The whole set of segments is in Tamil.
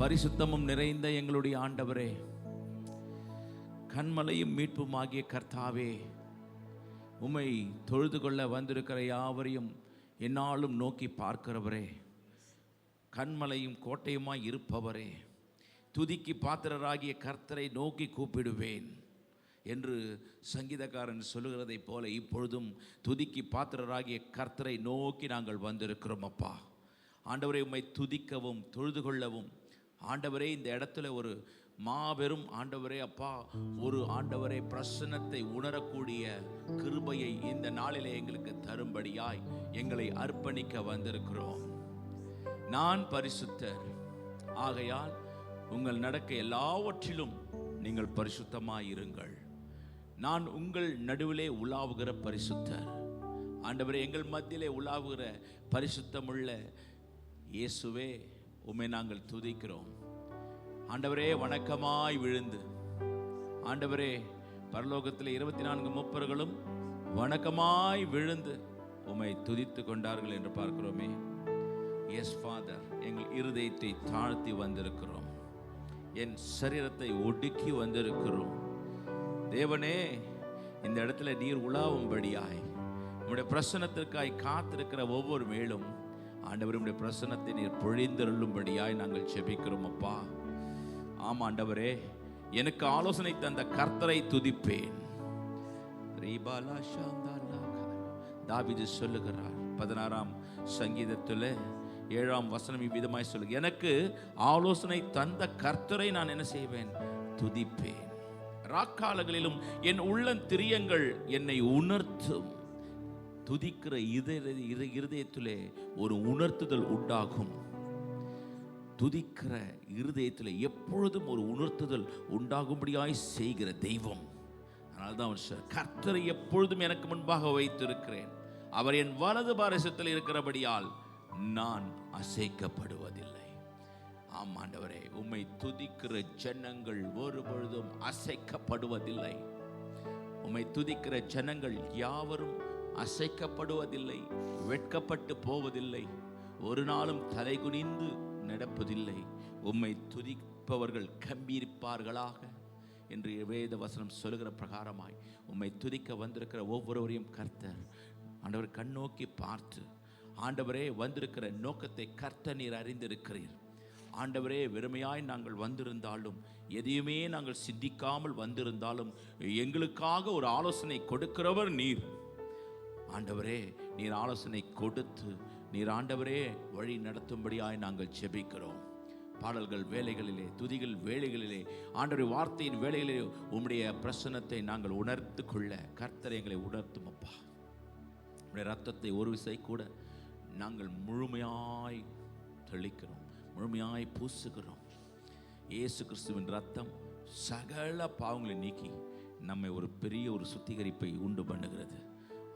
பரிசுத்தமும் நிறைந்த எங்களுடைய ஆண்டவரே, கண்மலையும் மீட்புமாகிய கர்த்தாவே, உம்மை தொழுது கொள்ள வந்திருக்கிற யாவரையும் என்னாலும் நோக்கி பார்க்கிறவரே, கண்மலையும் கோட்டையுமாய் இருப்பவரே, துதிக்கு பாத்திரராகிய கர்த்தரை நோக்கி கூப்பிடுவேன் என்று சங்கீதக்காரன் சொல்லுகிறதை போல இப்பொழுதும் துதிக்கு பாத்திரராகிய கர்த்தரை நோக்கி நாங்கள் வந்திருக்கிறோம். அப்பா ஆண்டவரே, உம்மை துதிக்கவும் தொழுது கொள்ளவும் ஆண்டவரே, இந்த இடத்துல ஒரு மாபெரும் ஆண்டவரே அப்பா, ஒரு ஆண்டவரே பிரசன்னத்தை உணரக்கூடிய கிருபையை இந்த நாளிலே எங்களுக்கு தரும்படியாய் எங்களை அர்ப்பணிக்க வந்திருக்கிறோம். நான் பரிசுத்தர், ஆகையால் உங்கள் நடக்க எல்லாவற்றிலும் நீங்கள் பரிசுத்தமாயிருங்கள். நான் உங்கள் நடுவிலே உலாவுகிற பரிசுத்தர். ஆண்டவரே, எங்கள் மத்தியிலே உலாவுகிற பரிசுத்தமுள்ள இயேசுவே, உம்மை நாங்கள் துதிக்கிறோம். ஆண்டவரே, வணக்கமாய் விழுந்து ஆண்டவரே, பரலோகத்தில் 24 மூப்பர்களும் வணக்கமாய் விழுந்து உம்மை துதித்து கொண்டார்கள் என்று பார்க்கிறோமே. எஸ் ஃபாதர், எங்கள் இருதயத்தை தாழ்த்தி வந்திருக்கிறோம், என் சரீரத்தை ஒடுக்கி வந்திருக்கிறோம். தேவனே, இந்த இடத்துல நீர் உலாவும்படியாய் உம்முடைய பிரசன்னத்திற்காய் காத்திருக்கிற ஒவ்வொரு மேலும் ஆண்டவர் உம்முடைய பிரசன்னத்தை நீர் பொழிந்தருளும்படியாய் நாங்கள் ஜெபிக்கிறோம். அப்பா ஆமா ஆண்டவரே, எனக்கு ஆலோசனை தந்த கர்த்தரை துதிப்பேன். தாவீது சொல்லுகிறார் 16ஆம் சங்கீதத்தில் 7ஆம் வசனம் இவ்விதமாய் சொல்லுங்க, எனக்கு ஆலோசனை தந்த கர்த்தரை நான் என்ன செய்வேன்? துதிப்பேன். ராக்காலங்களிலும் என் உள்ளந்திரியங்கள் என்னை உணர்த்தும். துதிக்கிற இருதயத்திலே ஒரு உணர்த்துதல் உண்டாகும். துதிக்கிற இருதயத்தில் எப்பொழுதும் ஒரு உணர்த்துதல் உண்டாகும்படியாய் செய்கிற தெய்வம். அதனால்தான் அவர் கர்த்தரை எப்பொழுதும் எனக்கு முன்பாக வைத்திருக்கிறேன், அவர் என் வலது பாரசத்தில் இருக்கிறபடியால் நான் அசைக்கப்படுவதில்லை. ஆமாண்டவரே, உம்மை துதிக்கிற ஜனங்கள் ஒரு பொழுதும் அசைக்கப்படுவதில்லை. உம்மை துதிக்கிற ஜனங்கள் யாவரும் அசைக்கப்படுவதில்லை, வெட்கப்பட்டு போவதில்லை, ஒரு நாளும் தலை குனிந்து நடப்பதில்லை. உம்மை துதிப்பவர்கள் கம்பீரிப்பார்களாக என்று வேத வசனம் சொல்லுகிற பிரகாரமாய் உம்மை துதிக்க வந்திருக்கிற ஒவ்வொருவரையும் கர்த்தர் ஆண்டவர் கண்ணோக்கி பார்த்து, ஆண்டவரே, வந்திருக்கிற நோக்கத்தை கர்த்தர் நீர் அறிந்திருக்கிறீர். ஆண்டவரே, வெறுமையாய் நாங்கள் வந்திருந்தாலும், எதையுமே நாங்கள் சிந்திக்காமல் வந்திருந்தாலும், எங்களுக்காக ஒரு ஆலோசனை கொடுக்கிறவர் நீர். ஆண்டவரே, நீர் ஆலோசனை கொடுத்து நீர் ஆண்டவரே வழி நடத்தும்படியாய் நாங்கள் ஜெபிக்கிறோம். பாடல்கள் வேலைகளிலே, துதிகள் வேலைகளிலே, ஆண்டவரே வார்த்தையின் வேலைகளிலே உம்முடைய பிரசன்னத்தை நாங்கள் உணர்த்து கொள்ள கர்த்தரை எங்களை உணர்த்தும். அப்பா, உம்முடைய ரத்தத்தை ஒரு விசை கூட நாங்கள் முழுமையாய் தெளிக்கிறோம், முழுமையாய் பூசுகிறோம். இயேசு கிறிஸ்துவின் ரத்தம் சகல பாவங்களை நீக்கி நம்மை ஒரு பெரிய ஒரு சுத்திகரிப்பை உண்டு பண்ணுகிறது.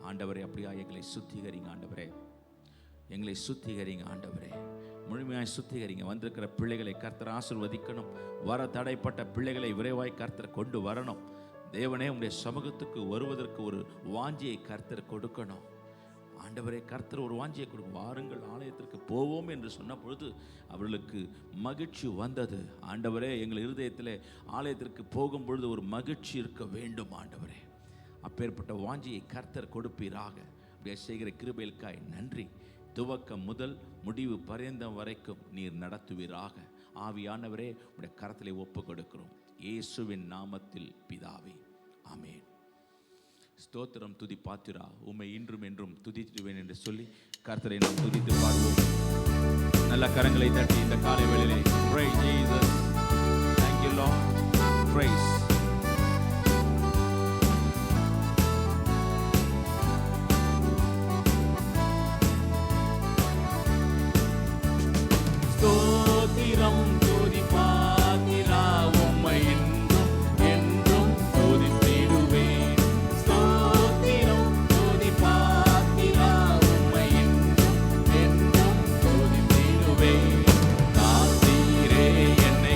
ஆண்டவரே, அப்படியா எங்களை சுத்திகரிங்க ஆண்டவரே, எங்களை சுத்திகரிங்க ஆண்டவரே, முழுமையாய் சுத்திகரிங்க. வந்திருக்கிற பிள்ளைகளை கர்த்தர் ஆசீர்வதிக்கணும். வர தடைப்பட்ட பிள்ளைகளை விரைவாய் கர்த்தர் கொண்டு வரணும். தேவனே, உம்முடைய சமூகத்துக்கு வருவதற்கு ஒரு வாஞ்சியை கர்த்தர் கொடுக்கணும். ஆண்டவரே, கர்த்தர் ஒரு வாஞ்சியை கொடுக்கும். வாருங்கள் ஆலயத்திற்கு போவோம் என்று சொன்ன பொழுது அவர்களுக்கு மகிழ்ச்சி வந்தது. ஆண்டவரே, எங்கள் இருதயத்தில் ஆலயத்திற்கு போகும் பொழுது ஒரு மகிழ்ச்சி இருக்க வேண்டும். ஆண்டவரே, அப்பேற்பட்ட வாஞ்சியை கர்த்தர் கொடுப்பீராக. அப்படியே செய்கிற கிருபைகளுக்காய் நன்றி. துவக்கம் முதல் முடிவு பரியந்தம் வரைக்கும் நீர் நடத்துவீராக. ஆவியானவரே, உடைய கரத்திலே ஒப்பு கொடுக்கிறோம், இயேசுவின் நாமத்தில் பிதாவே, ஆமென். ஸ்தோத்திரம். துதி பாத்திரா, உம்மை இன்றும் என்றும் துதித்துவேன் என்று சொல்லி கர்த்தரை நாம் துதித்து பாடுவோம். நல்ல கரங்களை தட்டி இந்த காலை வேளையிலே praise Jesus, thank you Lord, praise. ஸ்தோத்திரம் துதி பாத்திரா, உம்மை இன்றும் என்றும் துதித்திடுவேன். ஸ்தோத்திரம் துதி பாத்திரா, உம்மை இன்றும் என்றும் துதித்திடுவேன். காத்தீரே என்னை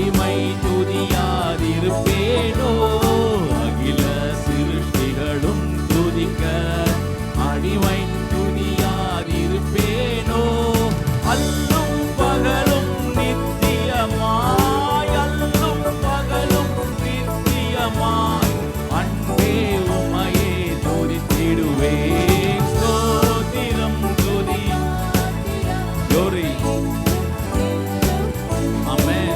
மகிமை துதியாதிருப்பேனோ, அகில சிருஷ்டிகளும் துதிக்க அடிமை துதியாதிருப்பேனோ, அல்லும் பகலும் நித்தியமாய், அல்லும் பகலும் நித்தியமாய் அன்பே உமையே துதித்திடுவேன். ஸ்தோத்திரம் துதி glory amen.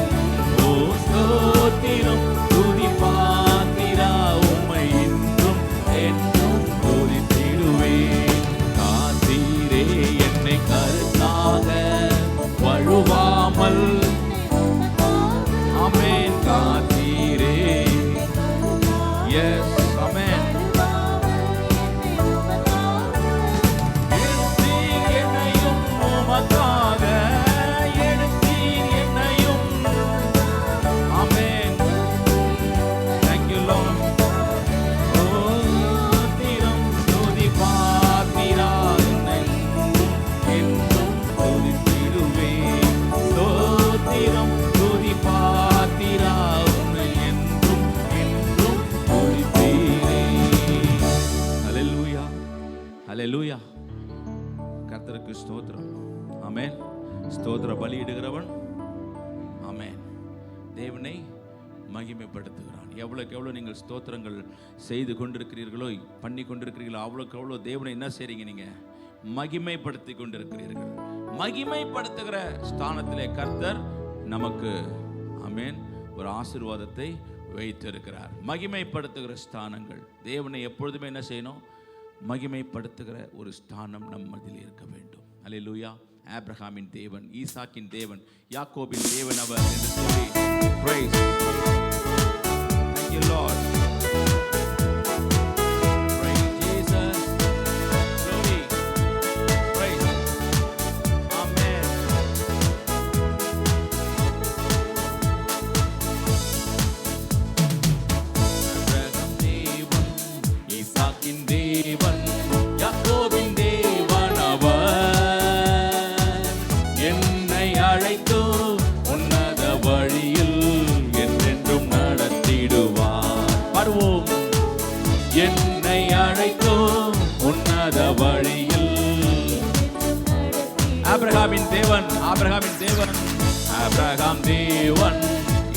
ஓ ஸ்தோத்திரம் துதி பாத்திரா உம்மை என்றும் என்றும் துதித்திடுவேன். காத்தீரே என்னை கருத்தாக வழுவாமல், ஆமென். காத்தீரே yes amen. எடுத்தீர் என்னையும் உமக்காக, எடுத்தீர் என்னையும், ஆமென். thank you lord. ஸ்தோத்திரம் துதி பாத்திரா என்னை என்றும் துதித்திடுவேன். ஸ்தோத்திரம் துதி பாத்திரா உம்மை என்றும் என்றும் துதிப்பேன். ஹல்லேலூயா ஹல்லேலூயா. கர்த்தருக்கு ஸ்தோத்திரம். ஆமென். ஸ்தோத்திர பலியிடுகிறவன் ஆமென் தேவனை மகிமைப்படுத்துகிறான். எவ்வளோக்கு எவ்வளோ நீங்கள் ஸ்தோத்திரங்கள் செய்து கொண்டிருக்கிறீர்களோ, பண்ணி கொண்டிருக்கிறீர்களோ, அவ்வளோக்கு எவ்வளோ தேவனை என்ன செய்றீங்க? நீங்கள் மகிமைப்படுத்தி கொண்டிருக்கிறீர்கள். மகிமைப்படுத்துகிற ஸ்தானத்திலே கர்த்தர் நமக்கு ஆமென் ஒரு ஆசீர்வாதத்தை வைத்திருக்கிறார். மகிமைப்படுத்துகிற ஸ்தானங்கள் தேவனை எப்பொழுதுமே என்ன செய்யணும்? மகிமைப்படுத்துகிற ஒரு ஸ்தானம் நம்மதில் இருக்க வேண்டும். அல்லேலூயா. ஆபிரகாமின் தேவன், ஈசாக்கின் தேவன், யாக்கோபின் தேவன் அவர் என்று சொல்லி praise. Thank you Lord. Praise Jesus. Glory. Praise. Amen. Abraham தேவன், ஈசாக்கின் தேவன், யாக்கோபின் தேவன் அவர் என்னை அழைத்து உன்னத வழியில் என்றென்றும் நடத்திடுவார். பாடுவோம். என்னை அழைத்து உன்னத வழியில். ஆபிரகாமின் தேவன், ஆபிரகாமின் தேவன், ஆபிரகாம் தேவன்,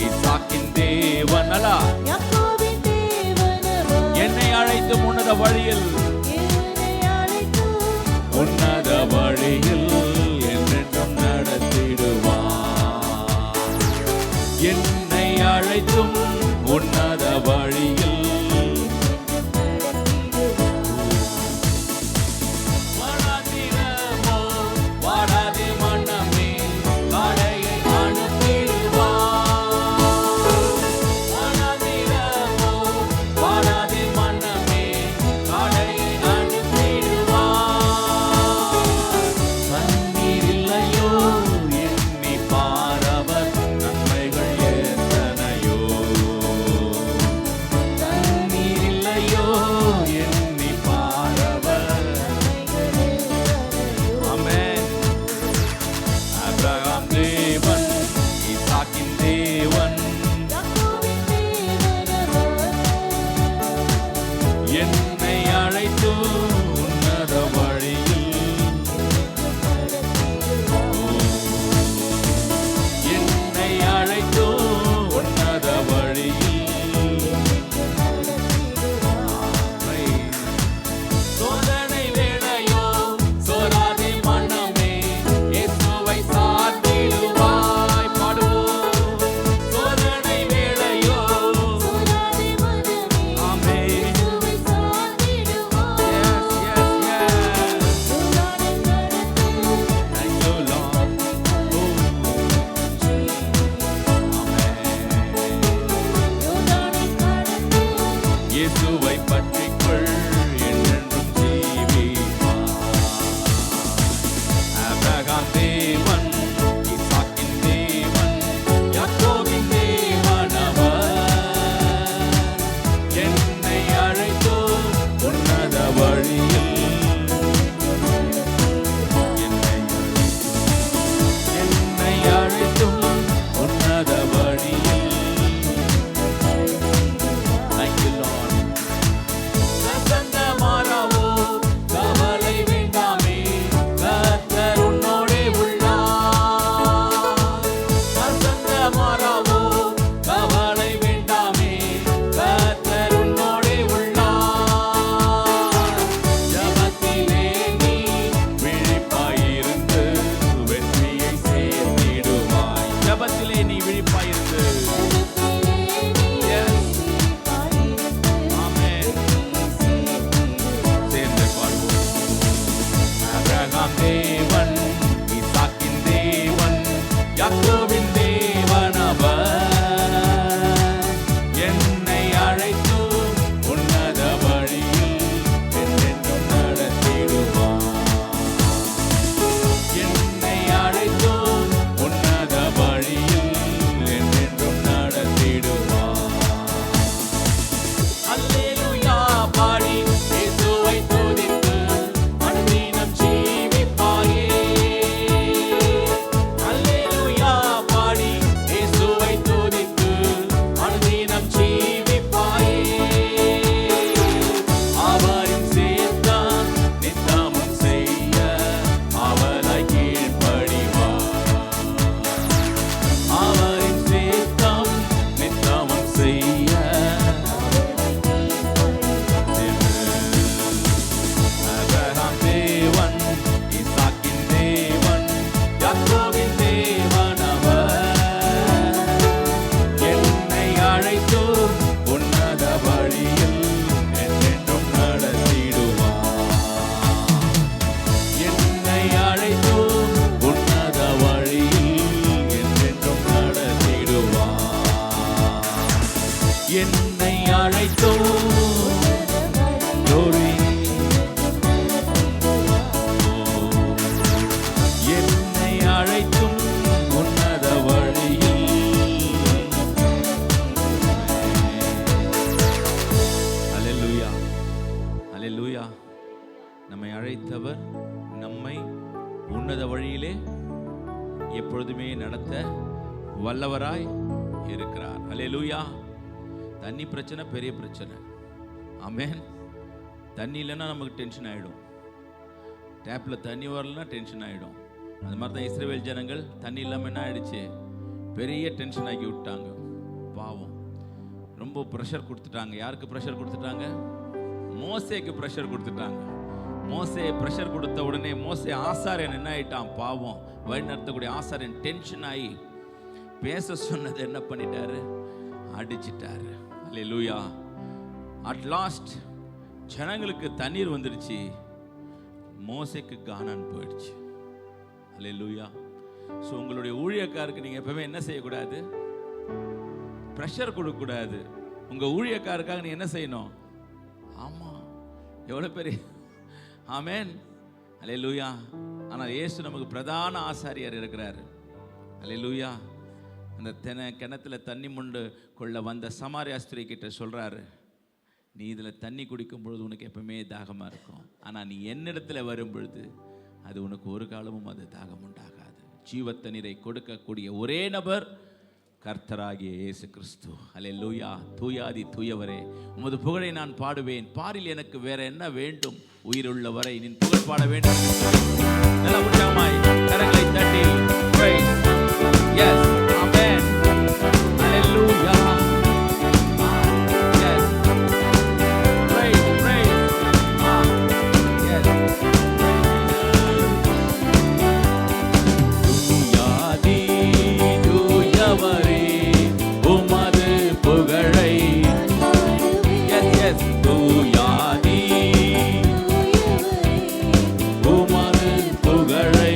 ஈசாக்கின் தேவன் அல்ல, என்னை அழைத்து உன்னத வழியில், உன்னத வழியில் என்றென்றும் நடத்திடுவார். என்னை அழைத்தும் உன்னத வழியில். வாடாதிரமோ, வாடாதே மனமே, காடையை அனுப்பிடுவார். வாடாதிரமோ, வாடாதே மனமே, காடையை என்னை அழைத்தோ உன்னத வழியில் என்றென்றும் நடத்திடுவார். என்னை அழைத்தோ என்னை அழைத்தும் உன்னத வழியில். அல்லேலூயா, அல்லேலூயா. நம்மை அழைத்தவர் நம்மை உன்னத வழியிலே எப்பொழுதுமே நடத்த வல்லவராய் இருக்கிறார். அல்லேலூயா. தண்ணி பிரச்சனை பெரிய பிரச்சனை. ஆமென். தண்ணி இல்லைன்னா நமக்கு டென்ஷன் ஆகிடும். டேப்பில் தண்ணி வரலன்னா டென்ஷன் ஆகிடும். அது மாதிரி தான் இஸ்ரவேல் ஜனங்கள் தண்ணி இல்லாமல் என்ன ஆகிடுச்சு, பெரிய டென்ஷன் ஆக்கி விட்டாங்க. பாவம், ரொம்ப ப்ரெஷர் கொடுத்துட்டாங்க. யாருக்கு ப்ரெஷர் கொடுத்துட்டாங்க? மோசேக்கு ப்ரெஷர் கொடுத்துட்டாங்க. மோசே ப்ரெஷர் கொடுத்த உடனே மோசே ஆசாரியன் என்ன ஆகிட்டான்? பாவம், வழி நடத்தக்கூடிய ஆசாரியன் டென்ஷன் ஆகி பேச சொன்னது என்ன பண்ணிட்டாரு? அடிச்சிட்டாரு. அல்லேலூயா. அட் லாஸ்ட் ஜனங்களுக்கு தண்ணீர் வந்துடுச்சு, மோசேக்கு கானான் போயிடுச்சு. அல்லேலூயா. ஸோ உங்களுடைய ஊழியக்காருக்கு நீங்கள் எப்பவுமே என்ன செய்யக்கூடாது? ப்ரெஷர் கொடுக்கக்கூடாது. உங்கள் ஊழியக்காருக்காக நீங்கள் என்ன செய்யணும்? ஆமாம், எவ்வளோ பெரிய ஆமென். அல்லேலூயா. ஆனால் இயேசு நமக்கு பிரதான ஆசாரியர் இருக்கிறார். அல்லேலூயா. அந்த கிணத்துல தண்ணி முண்டு கொள்ள வந்த சமாரியா ஸ்திரீ கிட்ட சொல்கிறாரு, நீ இதில் தண்ணி குடிக்கும் பொழுது உனக்கு எப்பவுமே தாகமாக இருக்கும். ஆனால் நீ என்னிடத்தில் வரும் பொழுது அது உனக்கு ஒரு காலமும் அது தாகம் உண்டாகாது. ஜீவத்த நீரை கொடுக்கக்கூடிய ஒரே நபர் கர்த்தராகிய இயேசு கிறிஸ்து. அல்லேலூயா. தூயாதி தூயவரே, உமது புகழை நான் பாடுவேன். பாரில் எனக்கு வேற என்ன வேண்டும்? உயிருள்ள வரை நீ புகழ் பாட வேண்டும். நல்ல உற்சாகமாய் கரங்களை தட்டி praise. Yes. Amen. Hallelujah. Yes. Praise, praise. Yes. தூயாதி தூயவரே, உமது புகழை. Yes, yes. தூயாதி உமது புகழை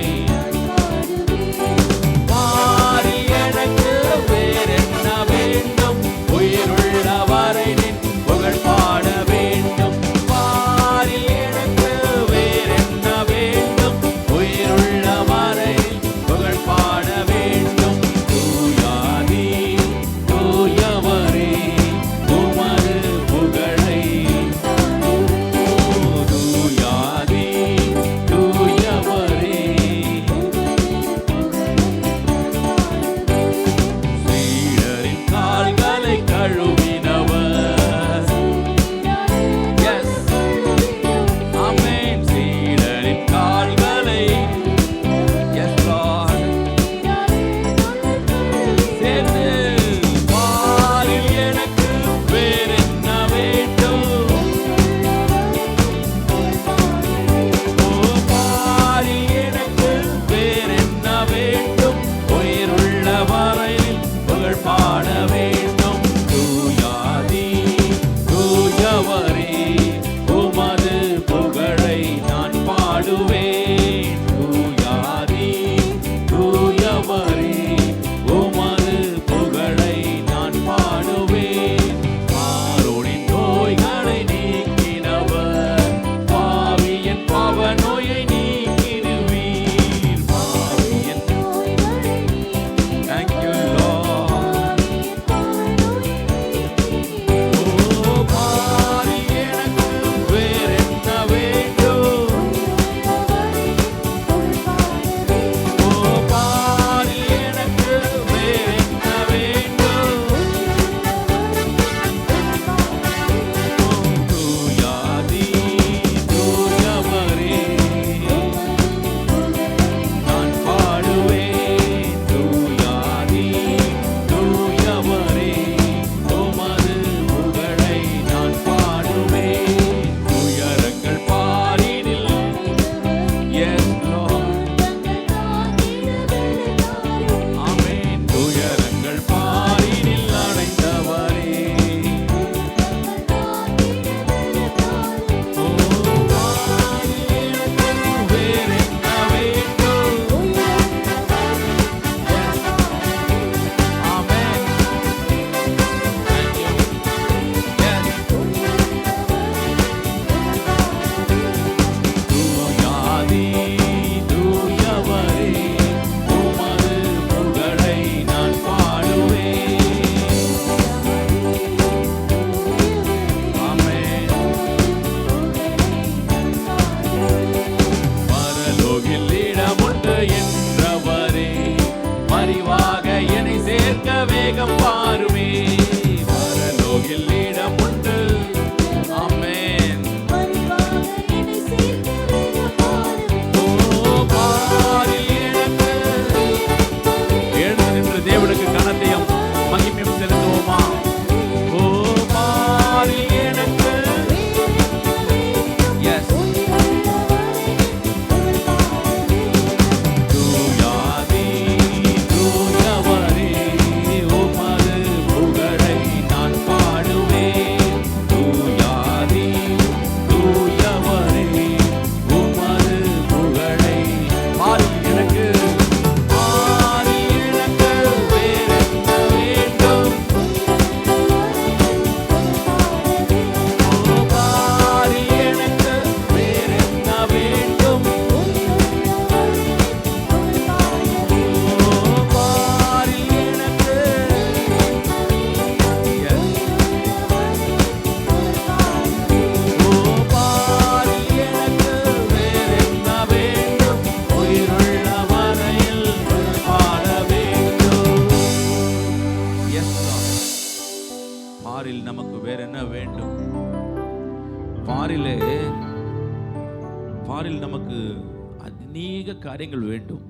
அநேக காரியங்கள் வேண்டும்,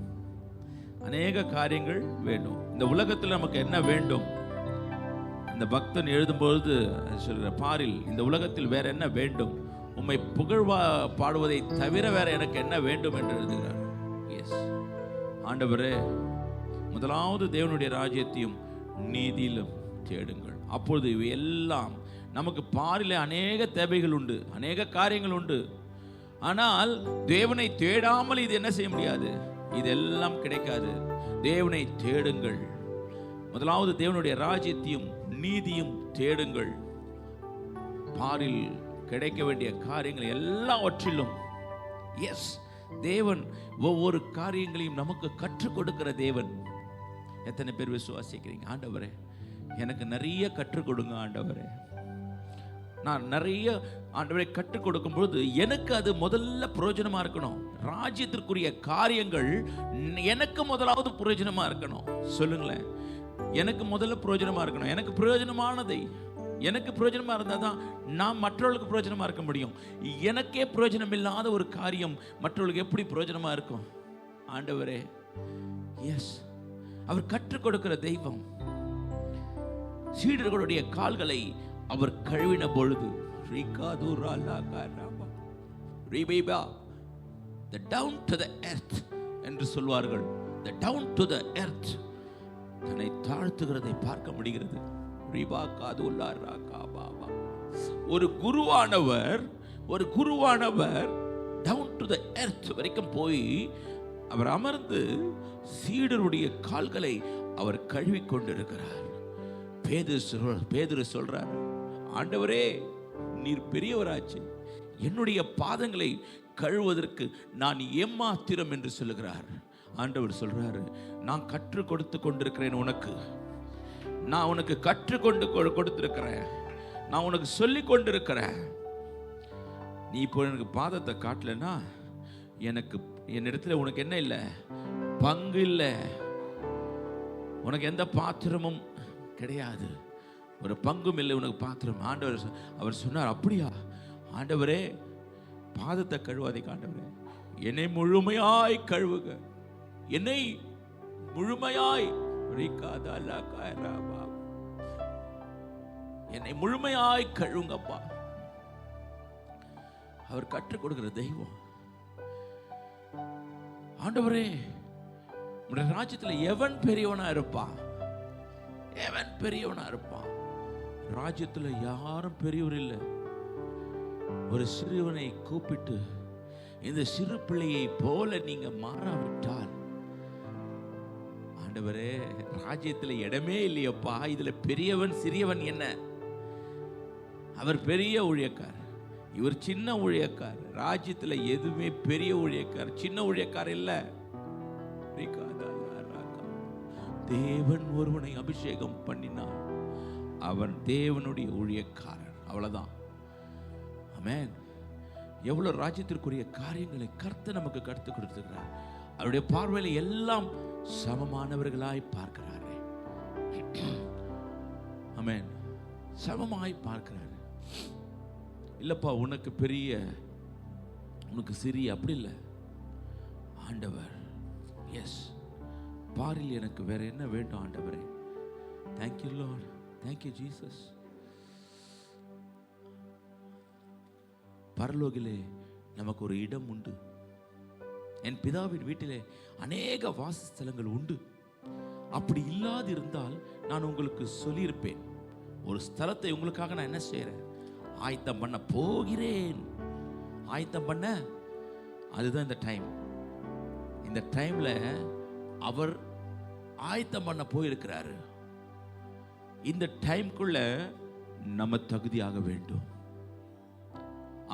அநேக காரியங்கள் வேண்டும். இந்த உலகத்தில் நமக்கு என்ன வேண்டும்? இந்த பக்தன் எழுதும்பொழுது சொல்கிற, பாரில் இந்த உலகத்தில் வேற என்ன வேண்டும்? உம்மை புகழ்வா பாடுவதை தவிர வேற எனக்கு என்ன வேண்டும் என்று எழுதுகிறார். எஸ் ஆண்டவரே, முதலாவது தேவனுடைய ராஜ்யத்தையும் நீதியிலும் தேடுங்கள், அப்பொழுது இவை எல்லாம் நமக்கு. பாரிலே அநேக தேவைகள் உண்டு, அநேக காரியங்கள் உண்டு. ஆனால் தேவனை தேடாமல் இது என்ன செய்ய முடியாது, இதெல்லாம் கிடைக்காது. தேவனை தேடுங்கள், முதலாவது தேவனுடைய ராஜ்யத்தையும் நீதியும் தேடுங்கள். பாரில் கிடைக்க வேண்டிய காரியங்கள் எல்லாவற்றிலும் எஸ் தேவன் ஒவ்வொரு காரியங்களையும் நமக்கு கற்றுக் கொடுக்கிற தேவன். எத்தனை பேர் விசுவாசிக்கிறீங்க? ஆண்டவரே எனக்கு நிறைய கற்றுக் கொடுங்க ஆண்டவரே. நான் நிறைய ஆண்டவரை கற்றுக் கொடுக்கும் பொழுது எனக்கு அது முதல்ல பிரயோஜனமா இருக்கணும். ராஜ்யத்திற்குரிய காரியங்கள் எனக்கு முதலாவது பிரயோஜனமா இருக்கணும். சொல்லுங்களேன், எனக்கு முதல்ல பிரயோஜனமா இருக்கணும். எனக்கு பிரயோஜனமானதை, எனக்கு பிரயோஜனமா இருந்தால் தான் நான் மற்றவர்களுக்கு பிரயோஜனமா இருக்க முடியும். எனக்கே பிரயோஜனம் இல்லாத ஒரு காரியம் மற்றவர்களுக்கு எப்படி பிரயோஜனமா இருக்கும்? ஆண்டவரே எஸ், அவர் கற்றுக் கொடுக்கிற தெய்வம். சீடர்களுடைய கால்களை அவர் கழுவின பொழுது the down to the earth என்று சொல்வார்கள். the down to the earth, தன்னை தாழ்த்துகிறதை பார்க்க முடிகிறது. ஒரு குருவானவர் down to the earth வரைக்கும் போய் அவர் அமர்ந்து சீடருடைய கால்களை அவர் கழுவி கொண்டிருக்கிறார். பேதுரு சொல்றார், ஆண்டவரே நீர் பெரியவராச்சு, என்னுடைய பாதங்களை கழுவதற்கு நான் ஏமாத்திரம் என்று சொல்லுகிறார். ஆண்டவர் சொல்றாரு, நான் கற்றுக் கொடுத்து கொண்டிருக்கிறேன் உனக்கு, நான் உனக்கு கற்றுக்கொண்டு கொடுத்திருக்கிறேன், நான் உனக்கு சொல்லி கொண்டிருக்கிறேன். நீ இப்போ எனக்கு பாதத்தை காட்டலன்னா எனக்கு என்னிடத்துல உனக்கு என்ன இல்லை, பங்கு இல்லை, உனக்கு எந்த பாத்திரமும் கிடையாது, ஒரு பங்கும் இல்லை உனக்கு பாத்திரம். ஆண்டவர் அவர் சொன்னார், அப்படியா ஆண்டவரே, பாதத்தை கழுவாதீங்க ஆண்டவரே, என்னை முழுமையாய் கழுவுங்க, என்னை முழுமையாய், என்னை முழுமையாய் கழுவுங்கப்பா. அவர் கற்றுக் கொடுக்கிற தெய்வம். ஆண்டவரே, உடைய ராஜ்யத்தில் எவன் பெரியவனா இருப்பான்? எவன் பெரியவனா இருப்பான்? ராஜ்யத்தில் யாரும் பெரியவர் இல்லை. ஒரு சிறுவனை கூப்பிட்டு, இந்த சிறு பிள்ளையை போல நீங்க மாறாவிட்டால், ஆண்டவரே ராஜ்யத்தில் இடமே இல்லையப்பா, இதுல பெரியவன் சிறியவன் என்ன? அவர் பெரிய ஊழியக்கார், இவர் சின்ன ஊழியக்கார். ராஜ்யத்தில் எதுவுமே பெரிய ஊழியக்கார் சின்ன ஊழியக்கார் இல்லை. தேவன் ஒருவனை அபிஷேகம் பண்ணினார், அவன் தேவனுடைய ஊழியக்காரர், அவ்வளவுதான். ஆமென். எவ்வளவு ராஜ்யத்திற்குரிய காரியங்களை கர்த்தர் நமக்கு கற்றுக் கொடுத்திருக்கிறார். அவருடைய பார்வையில் எல்லாம் சமமானவர்களாய் பார்க்கிறாரே. ஆமென். சமமாய் பார்க்கிறார். இல்லப்பா உனக்கு பெரிய, உனக்கு சிறிய, அப்படி இல்லை. ஆண்டவர் எஸ், பாரில் எனக்கு வேற என்ன வேண்டும் ஆண்டவரே? Thank you Lord, thank you Jesus. பரலோகிலே நமக்கு ஒரு இடம் உண்டு. என் பிதாவின் வீட்டிலே அநேக வாசஸ்தலங்கள் உண்டு. அப்படி இல்லாது இருந்தால் நான் உங்களுக்கு சொல்லியிருப்பேன். ஒரு ஸ்தலத்தை உங்களுக்காக நான் என்ன செய்யறேன், ஆயத்தம் பண்ண போகிறேன். ஆயத்தம் பண்ண, அதுதான் இந்த டைம். இந்த டைம்ல அவர் ஆயத்தம் பண்ண போயிருக்கிறாரு. இந்த டைம்குள்ள நம்ம தகுதியாக வேண்டும்.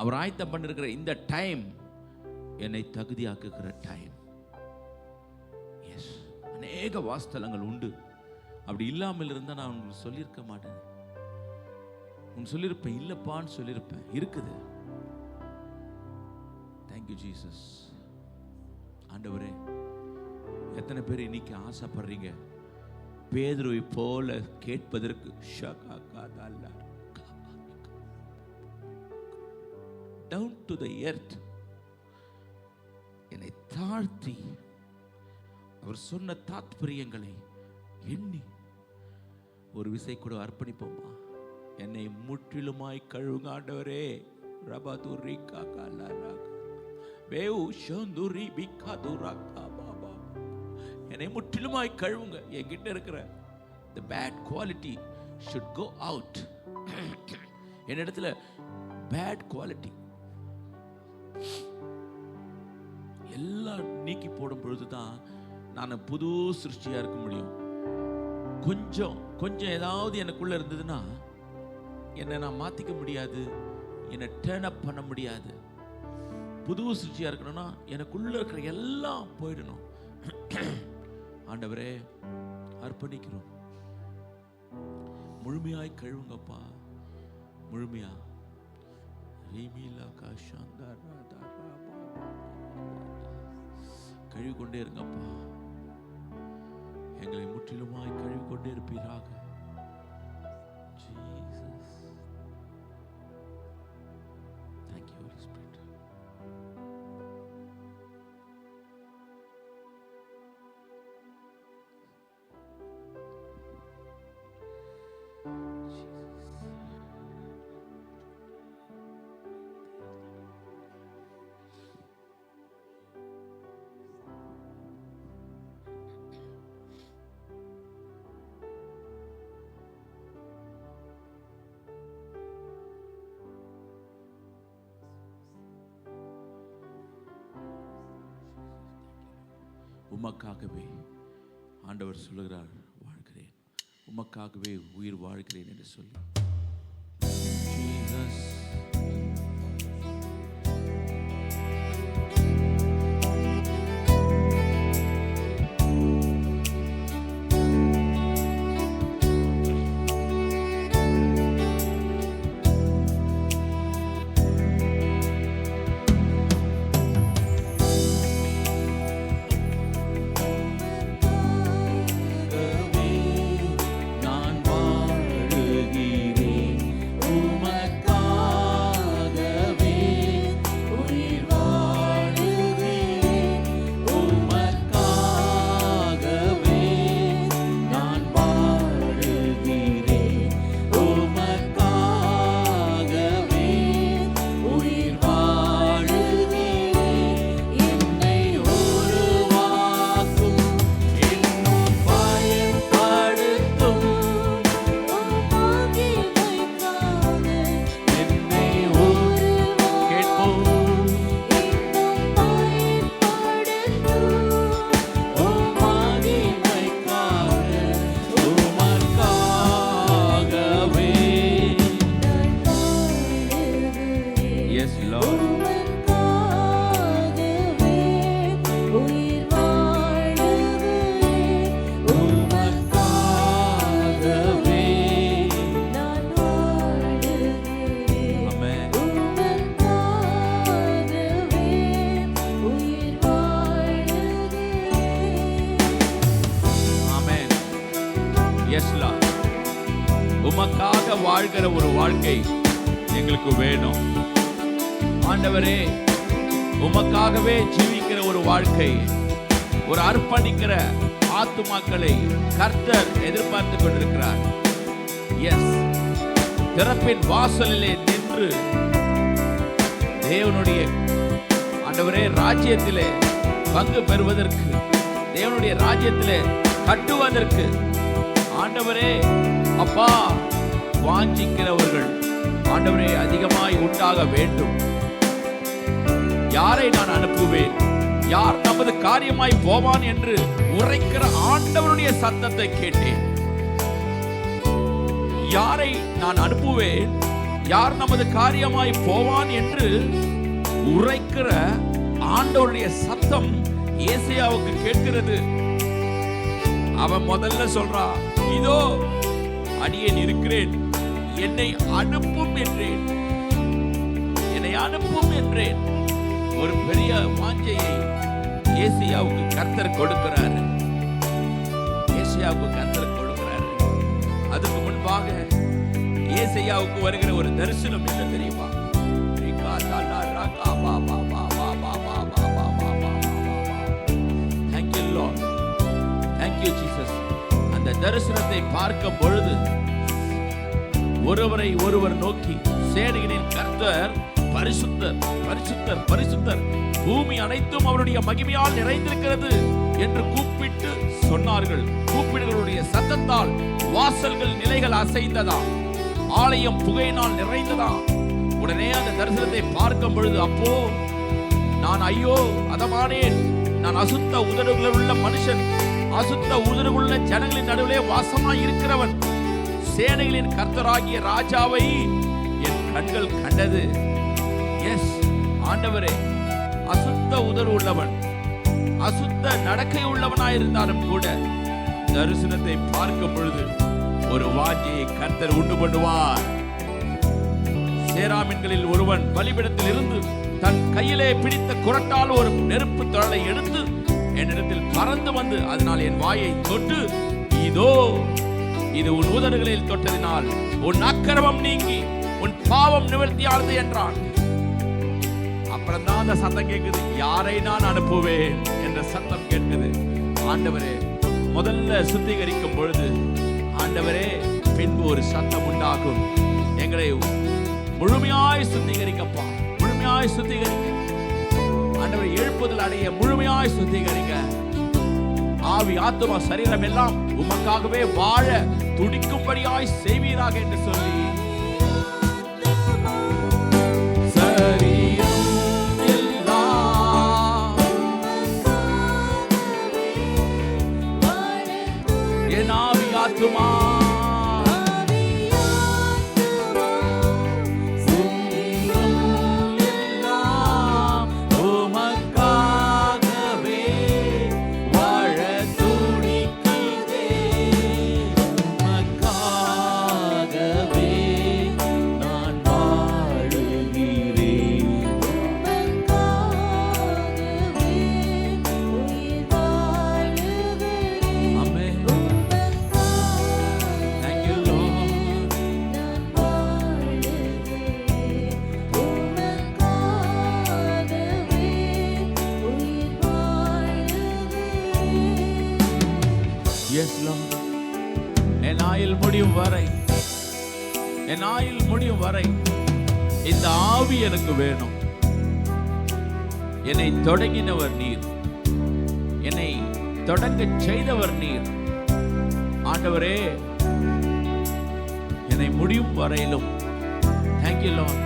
அவர் ஆயத்தம் பண்ணிருக்கிற இந்த டைம் என்னை தகுதியாக்குகிற டைம். எஸ், அநேக வாஸ்தலங்கள் உண்டு. அப்படி இல்லாமல் இருந்தால் நான் உங்களுக்கு சொல்லியிருக்க மாட்டேன். சொல்லியிருப்பேன், இல்லப்பான்னு சொல்லியிருப்பேன். இருக்குது. Thank you Jesus. ஆண்டவரே, எத்தனை பேர் இன்னைக்கு ஆசைப்படுறீங்க பேதுருவை போல கேட்பதற்கு? down to the earth, என்னை தாழ்த்தி அவர் சொன்ன தாத்பரியங்களை எண்ணி ஒரு விசை கூட அர்ப்பணிப்போமா? என்னை முற்றிலுமாய் கழுவுங்க ஆண்டவரே. என்னை முற்றிலுமாய் கழுவுங்க. என்கிட்ட இருக்கிற the bad quality should go out. என்னிடத்துல bad quality எல்லாம் நீக்கி போடும் பொழுதுதான் நான் புது சிருஷ்டியா இருக்க முடியும். கொஞ்சம் ஏதாவது எனக்குள்ள இருந்ததுன்னா என்னை நான் மாத்திக்க முடியாது, என்னை டர்ன் அப் பண்ண முடியாது. புது சிருஷ்டியா இருக்கணும்னா எனக்குள்ள இருக்கிற எல்லாம் போயிடணும். ஆண்டவரே அர்ப்பணிக்கிறோம், முழுமையாய் கழுவுங்கப்பா, முழுமையா. கழுவி கொண்டே இருங்கப்பா, எங்களை முற்றிலுமாய் கழுவி கொண்டே இருப்பீராக. Thank you, Holy Spirit. உமக்காகவே ஆண்டவர் சொல்லுகிறார், வாழ்கிறேன், உமக்காகவே உயிர் வாழ்கிறேன் என்று சொல்லி. உமக்காக வாழ்கிற ஒரு வாழ்க்கை எங்களுக்கு வேணும் ஆண்டவரே. உமக்காகவே ஜீவிக்கிற ஒரு வாழ்க்கை, ஒரு அர்ப்பணிக்கிற ஆத்துமாக்களை கர்த்தர் எதிர்பார்த்து கொண்டிருக்கிறார். எஸ், திறப்பின் வாசலிலே நின்று தேவனுடைய ஆண்டவரே ராஜ்யத்திலே பங்கு பெறுவதற்கு, தேவனுடைய ராஜ்யத்திலே கட்டுவதற்கு ஆண்டவரே அப்பா வாஞ்சிக்கிறவர்கள் ஆண்டவரே அதிகமாய் உண்டாக வேண்டும். யாரை நான் அனுப்புவேன், யார் நமது காரியமாய் போவான் என்று உரைக்கிற ஆண்டவருடைய சத்தத்தை கேட்டேன். யாரை நான் அனுப்புவேன், யார் நமது காரியமாய் போவான் என்று உரைக்கிற ஆண்டவருடைய சத்தம் ஏசாயாவுக்கு கேட்கிறது. அவன் முதல்ல சொல்றான், இதோ அடியேன் இருக்கிறேன், என்னை அனுப்பும் என்றேன், என்னை அனுப்பும் என்றேன். ஒரு பெரிய வாஞ்சையை ஏசாயாவுக்கு கர்த்தர் கொடுக்கிறார். ஏசாயாவுக்கு கர்த்தர் கொடுக்கிறார். அதுக்கு முன்பாக ஏசாயாவுக்கு வருகிற ஒரு தரிசனம் என்ன தெரியுமா? தரிசனத்தை பார்க்கும் பொழுது ஒருவரை ஒருவர் நோக்கி, சேனைகளின் கர்த்தர் பரிசுத்தர், பரிசுத்தர், பரிசுத்தர், பூமி அனைத்தும் அவருடைய மகிமையால் நிறைந்திருக்கிறது என்று கூப்பிட்டு சொன்னார்கள். கூப்பிடுகளுடைய சத்தத்தால் வாசல்கள் நிலைகள் அசைந்ததா, ஆலயம் புகையினால் நிறைந்ததா. உடனே அந்த தரிசனத்தை பார்க்கும் பொழுது, அப்போ நான் ஐயோ அதமானேன், நான் அசுத்த உதடுகள் உள்ள மனுஷன், அசுத்த உதடுள்ள ஜனங்களின் நடுவிலே வாசமாய் இருக்கிறவன். சேனைகளின் கர்த்தராகிய ராஜாவை என் கண்கள் கண்டது. எஸ் ஆண்டவரே, அசுத்த உதடு உள்ளவன், அசுத்த நடக்கை உள்ளவனாயிருந்தாலும் கூட தரிசனத்தை பார்க்கும் பொழுது ஒரு வாஞ்சையை கர்த்தர் உண்டு பண்ணுவார். சேராமின்களில் ஒருவன் பலிபீடத்தில் இருந்து தன் கையிலே பிடித்த குரட்டால் ஒரு நெருப்பு தழலை எடுத்து என்னிடத்தில் பறந்து வந்து அதனால் என் வாயை தொட்டு, இதோ இது உன் உதடுகளில் தொட்டதினால் உன் அக்கிரமம் நீங்கி உன் பாவம் நிவர்த்தியானது என்றான். அப்புறம் தான் அந்த சத்தம் கேட்குது, யாரை நான் அனுப்புவேன் என்ற சத்தம் கேட்குது. ஆண்டவரே, முதல்ல சுத்திகரிக்கும் பொழுது ஆண்டவரே, பின்பு ஒரு சத்தம் உண்டாகும், எங்களை முழுமையாய் சுத்திகரிக்கப்பா, முழுமையாய் சுத்திகரிக்க. ஆண்டவரை எழுப்புதல் அடைய முழுமையாய் சுத்திகரிக்க. ஆவி ஆத்துமா சரீரம் எல்லாம் உமக்காகவே வாழ துடிக்கும்படியாய் செய்வீராக என்று சொல்லி, என் ஆவி ஆத்துமா என் ஆயுள் முடியும் வரை, என் ஆயுள் முடியும் வரை இந்த ஆவி எனக்கு வேணும். என்னை தொடங்கினவர் நீர், என்னை தொடங்க செய்தவர் நீர். ஆண்டவரே, என்னை முடியும் வரையிலும் தேங்க்யூ லார்ட்,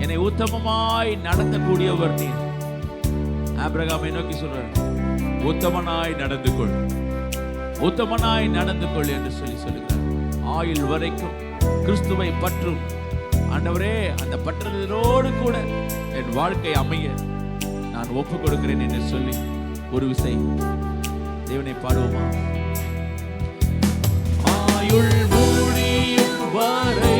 என்னை உத்தமமாய் நடத்தக்கூடியவர் நீர். ஆபிரகாமை நோக்கி சொல்றார், உத்தமனாய் நடந்து கொள், உத்தமனாய் நடந்து கொள் என்று சொல்லுகிறார். ஆயுள் வரைக்கும் கிறிஸ்துவை பற்றும் ஆண்டவரே, அந்த பற்றுதலோடு கூட என் வாழ்க்கை அமைய நான் ஒப்புக் கொடுக்கிறேன் என்று சொல்லி ஒரு விசை தேவனை பாடுவோமா? ஆயுள் முடியும் வரை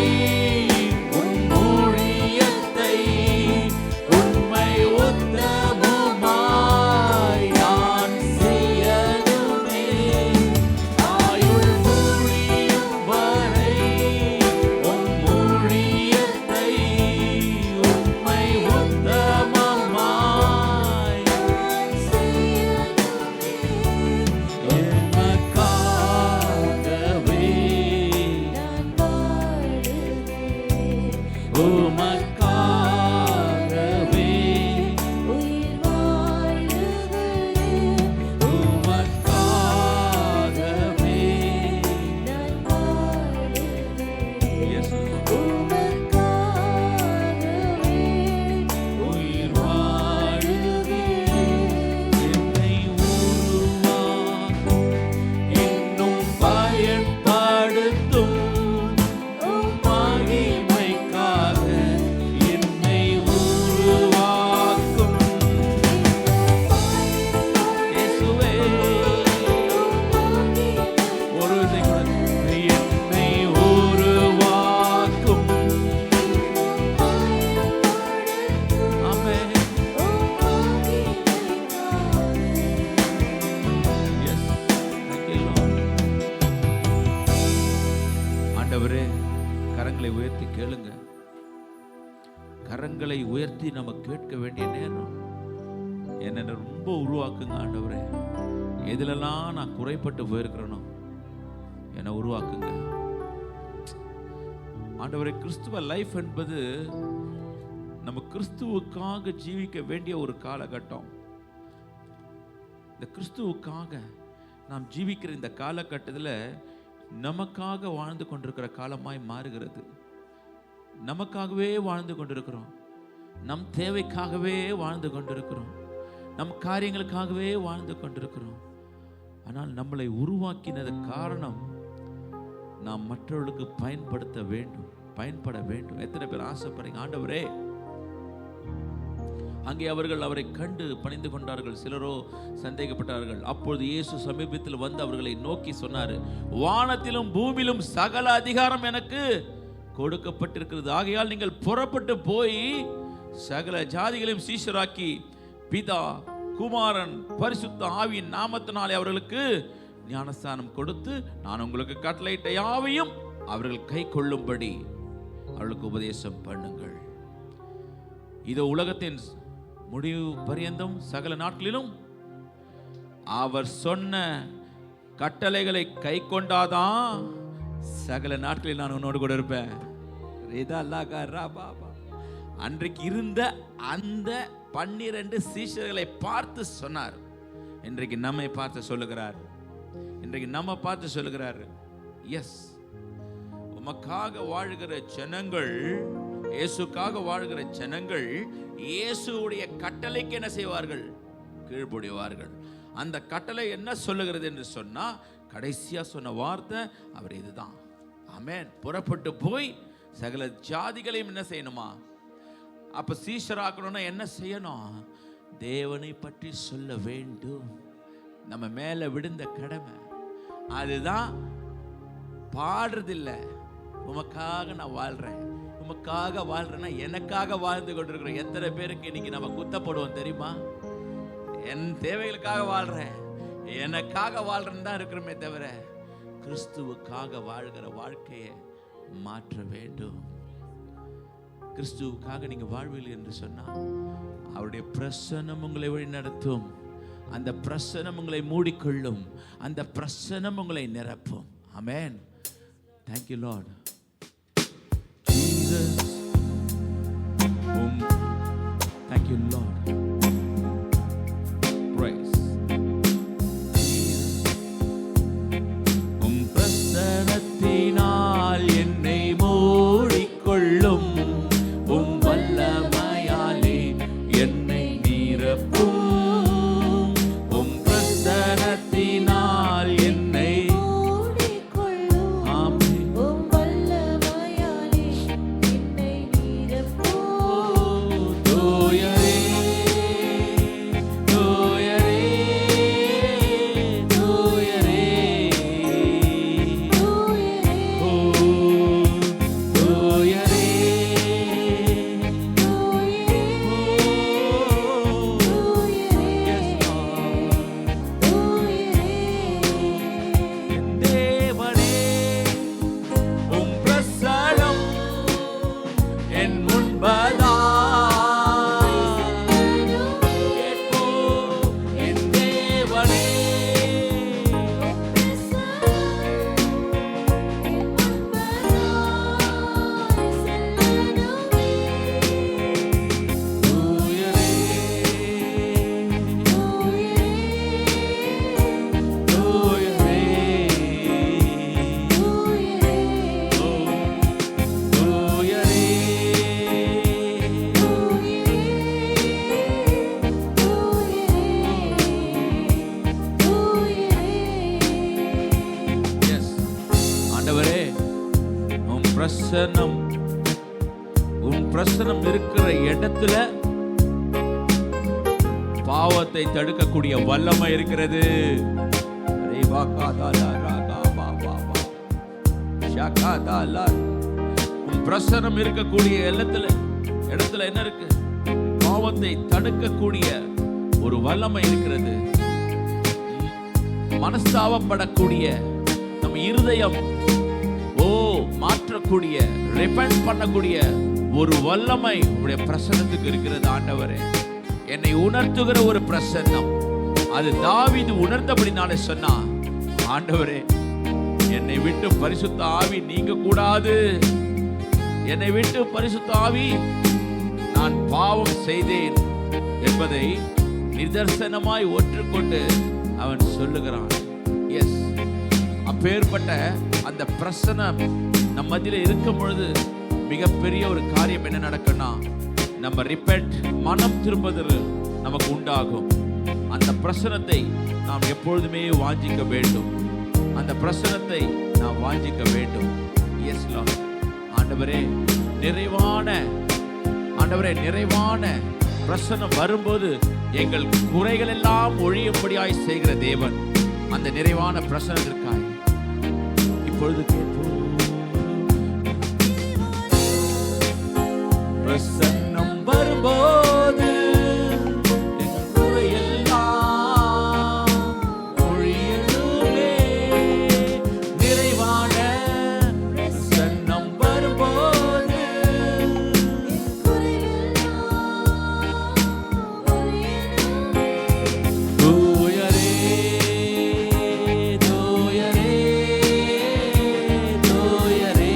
கரங்களை உயர்த்தி கேளுங்க. கரங்களை உயர்த்தி நம்ம கேட்க வேண்டிய நேரம். என்ன ரொம்ப உருவாக்குங்க ஆண்டவரே. எதுலெல்லாம் நான் குறைப்பட்டு போயிருக்கிறேனோ என்னை உருவாக்குங்க ஆண்டவரே. கிறிஸ்துவ லைஃப் என்பது நம்ம கிறிஸ்துவுக்காக ஜீவிக்க வேண்டிய ஒரு காலகட்டம். இந்த கிறிஸ்துவுக்காக நாம் ஜீவிக்கிற இந்த காலகட்டத்தில் நமக்காக வாழ்ந்து கொண்டிருக்கிற காலமாய் மாறுகிறது. நமக்காகவே வாழ்ந்து கொண்டிருக்கிறோம், நம் தேவைக்காகவே வாழ்ந்து கொண்டிருக்கிறோம், நம் காரியங்களுக்காகவே வாழ்ந்து கொண்டிருக்கிறோம். ஆனால் நம்மளை உருவாக்கினது காரணம் நாம் மற்றவர்களுக்கு பயன்பட வேண்டும். எத்தனை பேர் ஆசைப்படுறீங்க ஆண்டவரே? அங்கே அவர்கள் அவரை கண்டு பணிந்து கொண்டார்கள், சிலரோ சந்தேகப்பட்டார்கள். அப்பொழுது இயேசு சமீபத்தில் வந்து அவர்களை நோக்கி சொன்னார், வானத்திலும் பூமியிலும் சகல அதிகாரம் எனக்கு கொடுக்கப்பட்டிருக்கிறது. ஆகையால் நீங்கள் புறப்பட்டு போய் சகல ஜாதிகளையும் சீஷராக்கி பிதா குமாரன் பரிசுத்த ஆவியின் நாமத்தினாலே அவர்களுக்கு ஞானஸ்தானம் கொடுத்து நான் உங்களுக்கு கட்டளையிட்ட யாவையும் அவர்கள் கை கொள்ளும்படி அவர்களுக்கு உபதேசம் பண்ணுங்கள். இதோ உலகத்தின் முடிவு பரியந்தம் சகல நாட்களிலும் அவர் சொன்ன கட்டளைகளை கை கொண்டாதான் சகல நாட்களில் நான் உன்னோடு கூட இருப்பேன். அன்றைக்கு இருந்த அந்த 12 சீஷர்களை பார்த்து சொன்னார். இன்றைக்கு நம்மை பார்த்து சொல்லுகிறார். எஸ், உமக்காக வாழ்கிற ஜனங்கள், இயேசுக்காக வாழ்கிற ஜனங்கள் இயேசுவுடைய கட்டளைக்கு என்ன செய்வார்கள்? கீழ்ப்படிவார்கள். அந்த கட்டளை என்ன சொல்லுகிறது என்று சொன்னா, கடைசியா சொன்ன வார்த்தை அவர் இதுதான். ஆமென். புறப்பட்டு போய் சகல ஜாதிகளையும் என்ன செய்யணுமா? அப்ப சீஷராக்கணும்னா என்ன செய்யணும்? தேவனை பற்றி சொல்ல வேண்டும். நம்ம மேல விழுந்த கடமை அதுதான். பாடுறதில்லை, உமக்காக நான் வாழ்றேன், உமக்காக வாழ்றேன்னா எனக்காக வாழ்ந்து கொண்டிருக்கிறோம். எத்தனை பேருக்கு இன்னைக்கு நம்ம குத்தப்படுவோம் தெரியுமா? என் தேவைகளுக்காக வாழ்றேன், எனக்காக வாழ்றேன்னு தான் இருக்கிறோமே தவிர கிறிஸ்துவுக்காக வாழ்கிற வாழ்க்கையை மாற்ற வேண்டும். கிறிஸ்துவுக்காக நீங்க வாழ்வீர்கள் என்று சொன்னால் அவருடைய பிரசன்னம் உங்களை வழி நடத்தும். அந்த பிரசன்னம் உங்களை மூடிக்கொள்ளும். அந்த பிரசன்னம் உங்களை நிரப்பும். ஆமென். Thank you Lord. Jesus. Thank you Lord. Praise. பிரசன்னத்தினால் என்னை மூடிக்கொள்ளும். வல்லமையாலே என்னை நிரப்பும். பிரசன்னத்தினால் என்னை மூடிக்கொள்ளும். ஆமென். வல்லமையாலே என்னை நிரப்பும். தூயரே தூயரே தூயரே தூயரே உன் பிரசன்னம் இருக்கிற இடத்துல பாவத்தை தடுக்கக்கூடிய வல்லமை இருக்கிறது. உன் பிரசன்னம் இருக்கக்கூடிய இடத்துல என்ன இருக்கு? பாவத்தை தடுக்கக்கூடிய ஒரு வல்லமை இருக்கிறது. மனஸ்தாபப்படக்கூடிய நம்ம இருதயம் மாற்றக்கூடிய, ரிபெண்ட் பண்ணக்கூடிய ஒரு வல்லமை உடைய பிரசன்னத்துக்கு இருக்கிறது. ஆண்டவரே, என்னை உணர்த்துகிற ஒரு பிரசன்னம். அது தாவீது உணர்ந்தபடினாலே சொன்னா, ஆண்டவரே என்னை விட்டு பரிசுத்த ஆவி நீங்க கூடாது. என்னை விட்டு பரிசுத்த ஆவி நான் பாவம் செய்தேன் என்பதை நிதர்சனமாய் ஒற்றுக்கொண்டு அவன் சொல்லுகிறான். எஸ், அப்பேற்பட்ட அந்த பிரசனம் நம் மத்தியில இருக்கும் பொழுது மிகப்பெரிய ஒரு காரியம் என்ன நடக்கும்னா, நம்ம ரிப்பெண்ட், மனம் திரும்புதல் நமக்கு உண்டாகும். அந்த பிரசனத்தை நாம் எப்பொழுதுமே வாஞ்சிக்க வேண்டும். அந்த பிரசனத்தை நாம் வாஞ்சிக்க வேண்டும். Yes Lord. ஆண்டவரே, நிறைவான பிரசனம் வரும்போது எங்கள் குறைகள் எல்லாம் ஒழியும்படியாய் செய்கிற தேவன், அந்த நிறைவான பிரசனத்திற்காய் இப்பொழுது கேட்போம். பிரசன்னம் வரும்போது எங்கள் குறையெல்லாம் ஒழியணுமே. நிறைவான பிரசன்னம் வரும்போது தூயரே, தூயரே, தூயரே,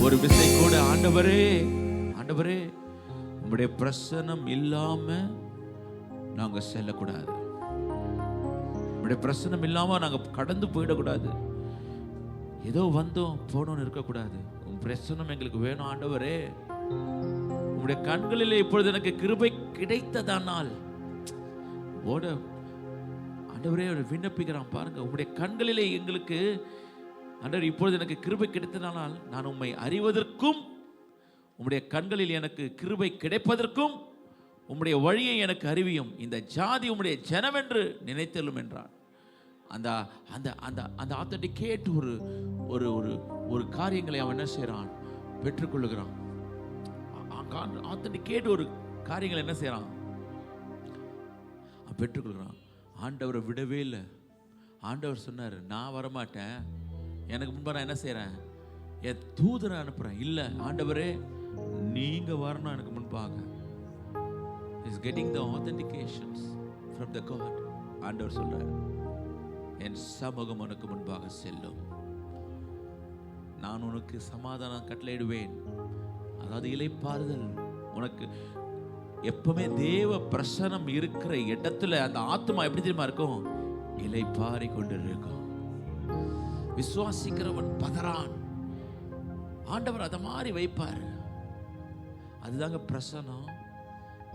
ஒரு விசை கூட ஆண்டவரே, ஆண்டவரே, உம்முடைய பிரசன்னம் இல்லாம நாங்க செல்லக்கூடாது. உம்முடைய பிரசன்னம் இல்லாம நாங்க கடந்து போயிடக்கூடாது. ஏதோ வந்தோம் போனோம்னு இருக்கக்கூடாது. உம் பிரசன்னம் எங்களுக்கு வேணும் ஆண்டவரே. உம்முடைய கண்களிலே இப்பொழுது எனக்கு கிருபை கிடைத்ததானால் ஓட ஆண்டவரே விண்ணப்பிக்கிறான் பாருங்க. உம்முடைய கண்களிலே எங்களுக்கு ஆண்டவர் இப்பொழுது எனக்கு கிருபை கிடைத்ததானால் நான் உம்மை அறிவதற்கும், உம்முடைய கண்களில் எனக்கு கிருபை கிடைப்பதற்கும் உம்முடைய வழியை எனக்கு அறிவியும். இந்த ஜாதி உம்முடைய ஜனம் என்று நினைத்தலும் என்றான். அந்த அந்த அந்த அந்த ஆத்தன்டிகேட் ஒரு ஒரு ஒரு காரியங்களை அவன் என்ன செய்யறான், பெற்றுக்கொள்ளுகிறான். ஆத்தன்டிகேட் ஒரு காரியங்களை என்ன செய்யறான், பெற்றுக்கொள்கிறான். ஆண்டவரை விடவே இல்லை. ஆண்டவர் சொன்னார், நான் வரமாட்டேன், எனக்கு முன்பு நான் என்ன செய்யறேன், என் தூதரை அனுப்புறேன். இல்லை ஆண்டவரே நீங்க வரணும் எனக்கு முன்பாக. Is getting the authentications from the God. ஆண்டவர் சொல்றார், என் சமூகம் உனக்கு முன்பாக செல்லும், நான் உனக்கு சமாதானம் கட்டளையிடுவேன். அதாவது இளைப்பாறுதல். உனக்கு எப்பவுமே தேவ பிரசனம் இருக்கிற இடத்துல அந்த ஆத்மா எப்படி தெரியுமா இருக்கும், இளைப்பாரி கொண்டு இருக்கும். விசுவாசிக்கிறவன் பதறான். ஆண்டவர் அதை மாதிரி வைப்பார். அதுதாங்க பிரசனம்.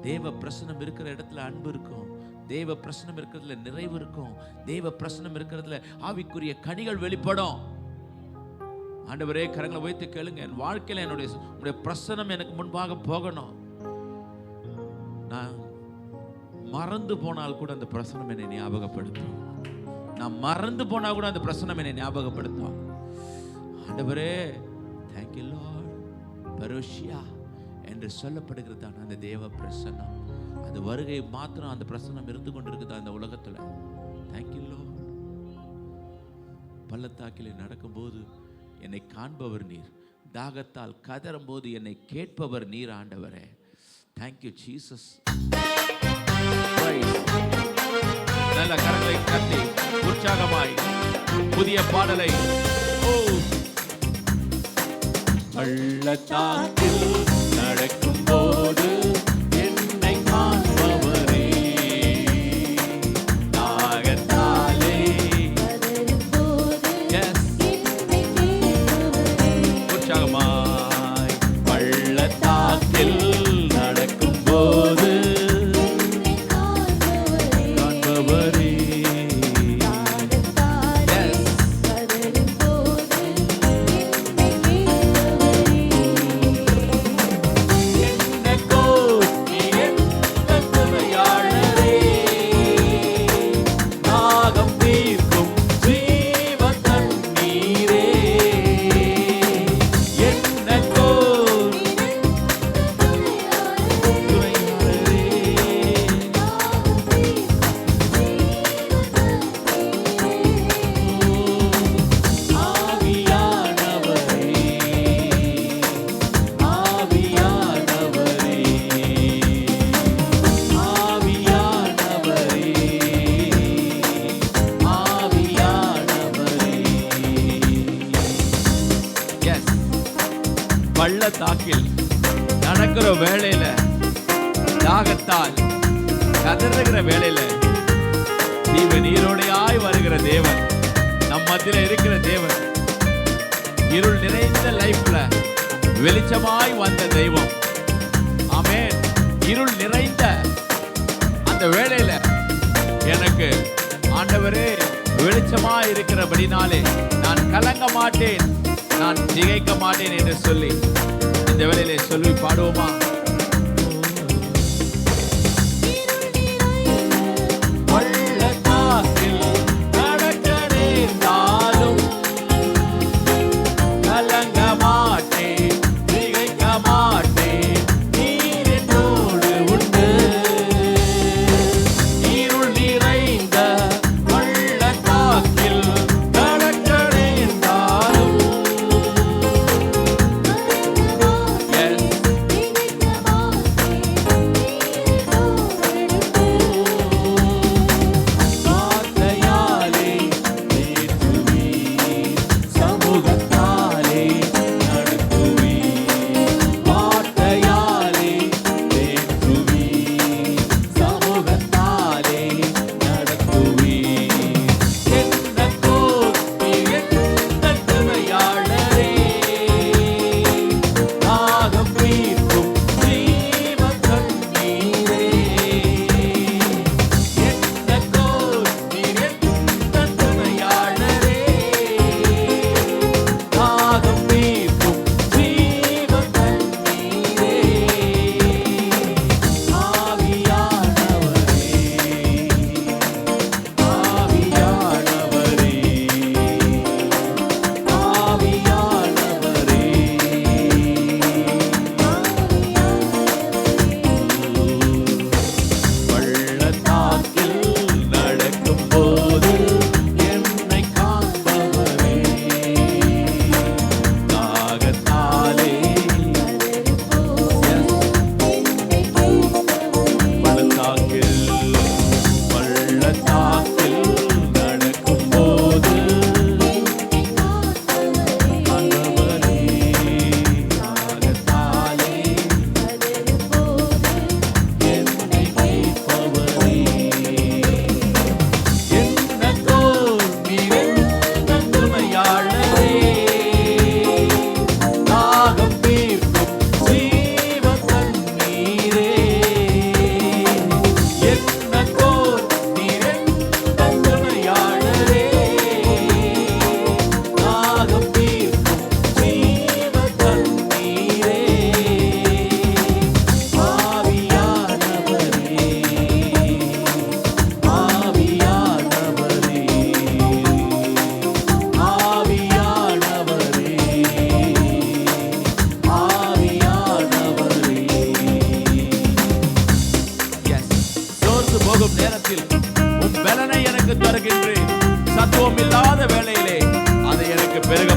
தேவ பிரசனம் இருக்கிற இடத்துல அன்பு இருக்கும். தேவ பிரசனம் இருக்கிறதுல நிறைவு இருக்கும். தேவ பிரசனம் இருக்கிறதுல ஆவிக்குரிய கனிகள் வெளிப்படும். ஆண்டவரே கரங்களை வைத்து கேளுங்க, என் வாழ்க்கையில என்னுடைய பிரசனம் எனக்கு முன்பாக போகணும். நான் மறந்து போனால் கூட அந்த பிரசனம் என்னை ஞாபகப்படுத்தும். நான் மறந்து போனா கூட அந்த பிரசனம் என்னை ஞாபகப்படுத்தும். ஆண்டவரே thank you Lord. பரோஷியா என்று சொல்லப்படுகிறதான அந்த தேவ பிரசன்னம், அந்த வருகை மாத்திரம் அந்த பிரசன்னம் இருந்து கொண்டிருக்குது அந்த உலகத்துல. thank you Lord. பள்ளத்தாக்கிலே நடக்கும்போது என்னை காண்பவர் நீர், தாகத்தால் கதறும் போது என்னை கேட்பவர் நீர். ஆண்டவரே Thank you, Jesus. Praise. நல்ல கரங்களை தட்டி உற்சாகமாய் புதிய பாடலை பள்ளத்தாக்கில் நடக்கும் போது என்னை காண்பவரே, தாகத்தாலே உற்சாகமாய் பள்ளத்தாக்கில் நடக்கும் போது காண்பவரே, பள்ளத்தாக்கில் நடக்கிற வேளையில, தாகத்தால் கதறுகிற வேளையில தீவ நீரோடையாய் வருகிற தேவன், நம் மத்தியில இருக்கிற தேவன், இருள் நிறைந்த லைஃப்ல வெளிச்சமாய் வந்த தெய்வம். ஆமென். இருள் நிறைந்த அந்த வேளையில எனக்கு ஆண்டவரே வெளிச்சமாய் இருக்கிறபடினாலே நான் கலங்க மாட்டேன், நான் திகைக்க மாட்டேன் என்று சொல்லி இந்த வேளையிலே சொல்லி பாடுவோமா? பள்ளத்தாக்கில் நடக்க நேர்ந்தாலும் கலங்க மாட்டேன், திகைக்க மாட்டேன், நீர் என்னோடு உண்டு. இருள் நிறைந்த பள்ளத்தாக்கில் நடக்க நேர்ந்தாலும்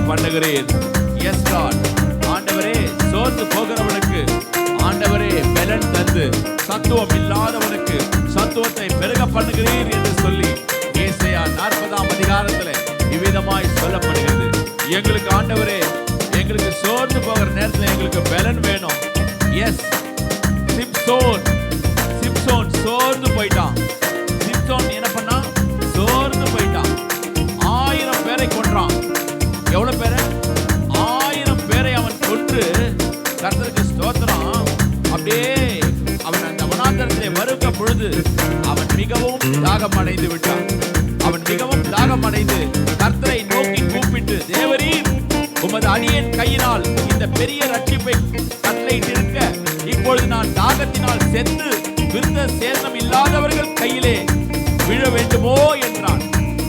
பண்ணுகிறேன். Yes Lord. ஆண்டவரே, சோர்ந்து போகிறவனுக்கு ஆண்டவரே பலன் தந்து சத்துவம் இல்லாதவனுக்கு சத்துவத்தை பெருக பண்ணுகிறீர் என்று சொல்லி ஏசாயா 40ஆம் அதிகாரத்தில் இவ்விதமாய் சொல்லப்படுகிறது. எங்களுக்கு ஆண்டவரே, எங்களுக்கு சோர்ந்து போகிற நேரத்தில் எங்களுக்கு பலன் வேணும். எஸ், சிம்சோன் சோர்ந்து போயிட்டான். சிம்சோன் என்ன பண்ணா? சோர்ந்து போயிட்டான். 1000 பேரை கொன்றான். எவ்வளவு பேரை? 1000 பேரை அவன் கொன்று, கர்த்தருக்கு ஸ்தோத்திரம், அப்படியே அவன் அந்த வனாந்தரத்திலே வருகிற பொழுது அவன் மிகவும் தாகம் அடைந்து விட்டான். அவன் மிகவும் தாகம் அடைந்து கர்த்தரை நோக்கி கூப்பிட்டு, தேவரீர், உமது அடியேன் கையினால் இந்த பெரிய ரட்சிப்பை கட்டளையிட்டிருக்க, இப்பொழுது நான் தாகத்தினால் சென்று விருந்த சேதனம் இல்லாதவர்கள் கையிலே விழ வேண்டுமோ என்றான்.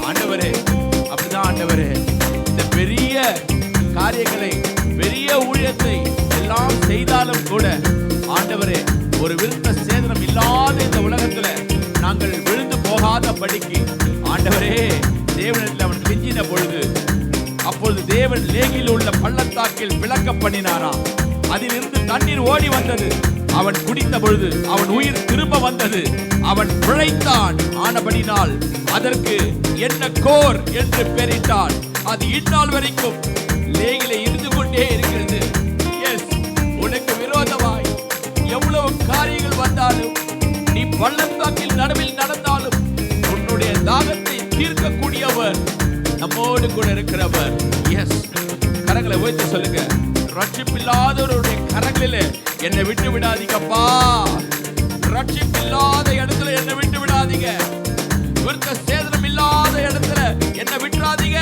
ஆண்டவரே, அப்படிதான் ஆண்டவரே, இந்த பெரிய காரியங்களை, பெரிய ஊழியத்தை எல்லாம் செய்தாலும் கூட ஆண்டவரே, ஒரு விருந்த சேதனம் இல்லாத இந்த உலகத்துல நாங்கள் விழுந்து போகாத படிக்கு ஆண்டவரே, தேவனிடத்தில் அவன் கெஞ்சின பொழுது, அப்பொழுது தேவன் லேகியில் உள்ள பள்ளத்தாக்கில் விளக்க பண்ணினாராம். அதிலிருந்து தண்ணீர் ஓடி வந்தது. அவன் குடித்த பொழுது அவன் உயிர் திரும்ப வந்தது. அவன் பிழைத்தான். ஆனபடினால் அதற்கு என்ன கோர் என்று பெயரிட்டான். அது இந்நாள் வரைக்கும் லேகிலே இருந்து கொண்டே இருக்கிறது. எஸ், உனக்கு விரோதமாய் எவ்வளவு காரியங்கள் வந்தாலும், நீ பள்ளத்தாக்கில் நடுவில் நடந்தாலும், உன்னுடைய தாகத்தை தீர்க்கக்கூடியவர் நம்மோடு கூட இருக்கிறவர். எஸ், கரங்களை உயர்த்தி சொல்லுங்க, ரட்சிப்பில்லாதவருடைய கரங்களிலே என்னை விட்டு விடாதீங்கப்பா. ரட்சிப்பில்லாத இடத்துல என்னை விட்டு விடாதீங்க. விருத்த சேதனம் இல்லாத இடத்துல என்னை விட்டுறாதீங்க.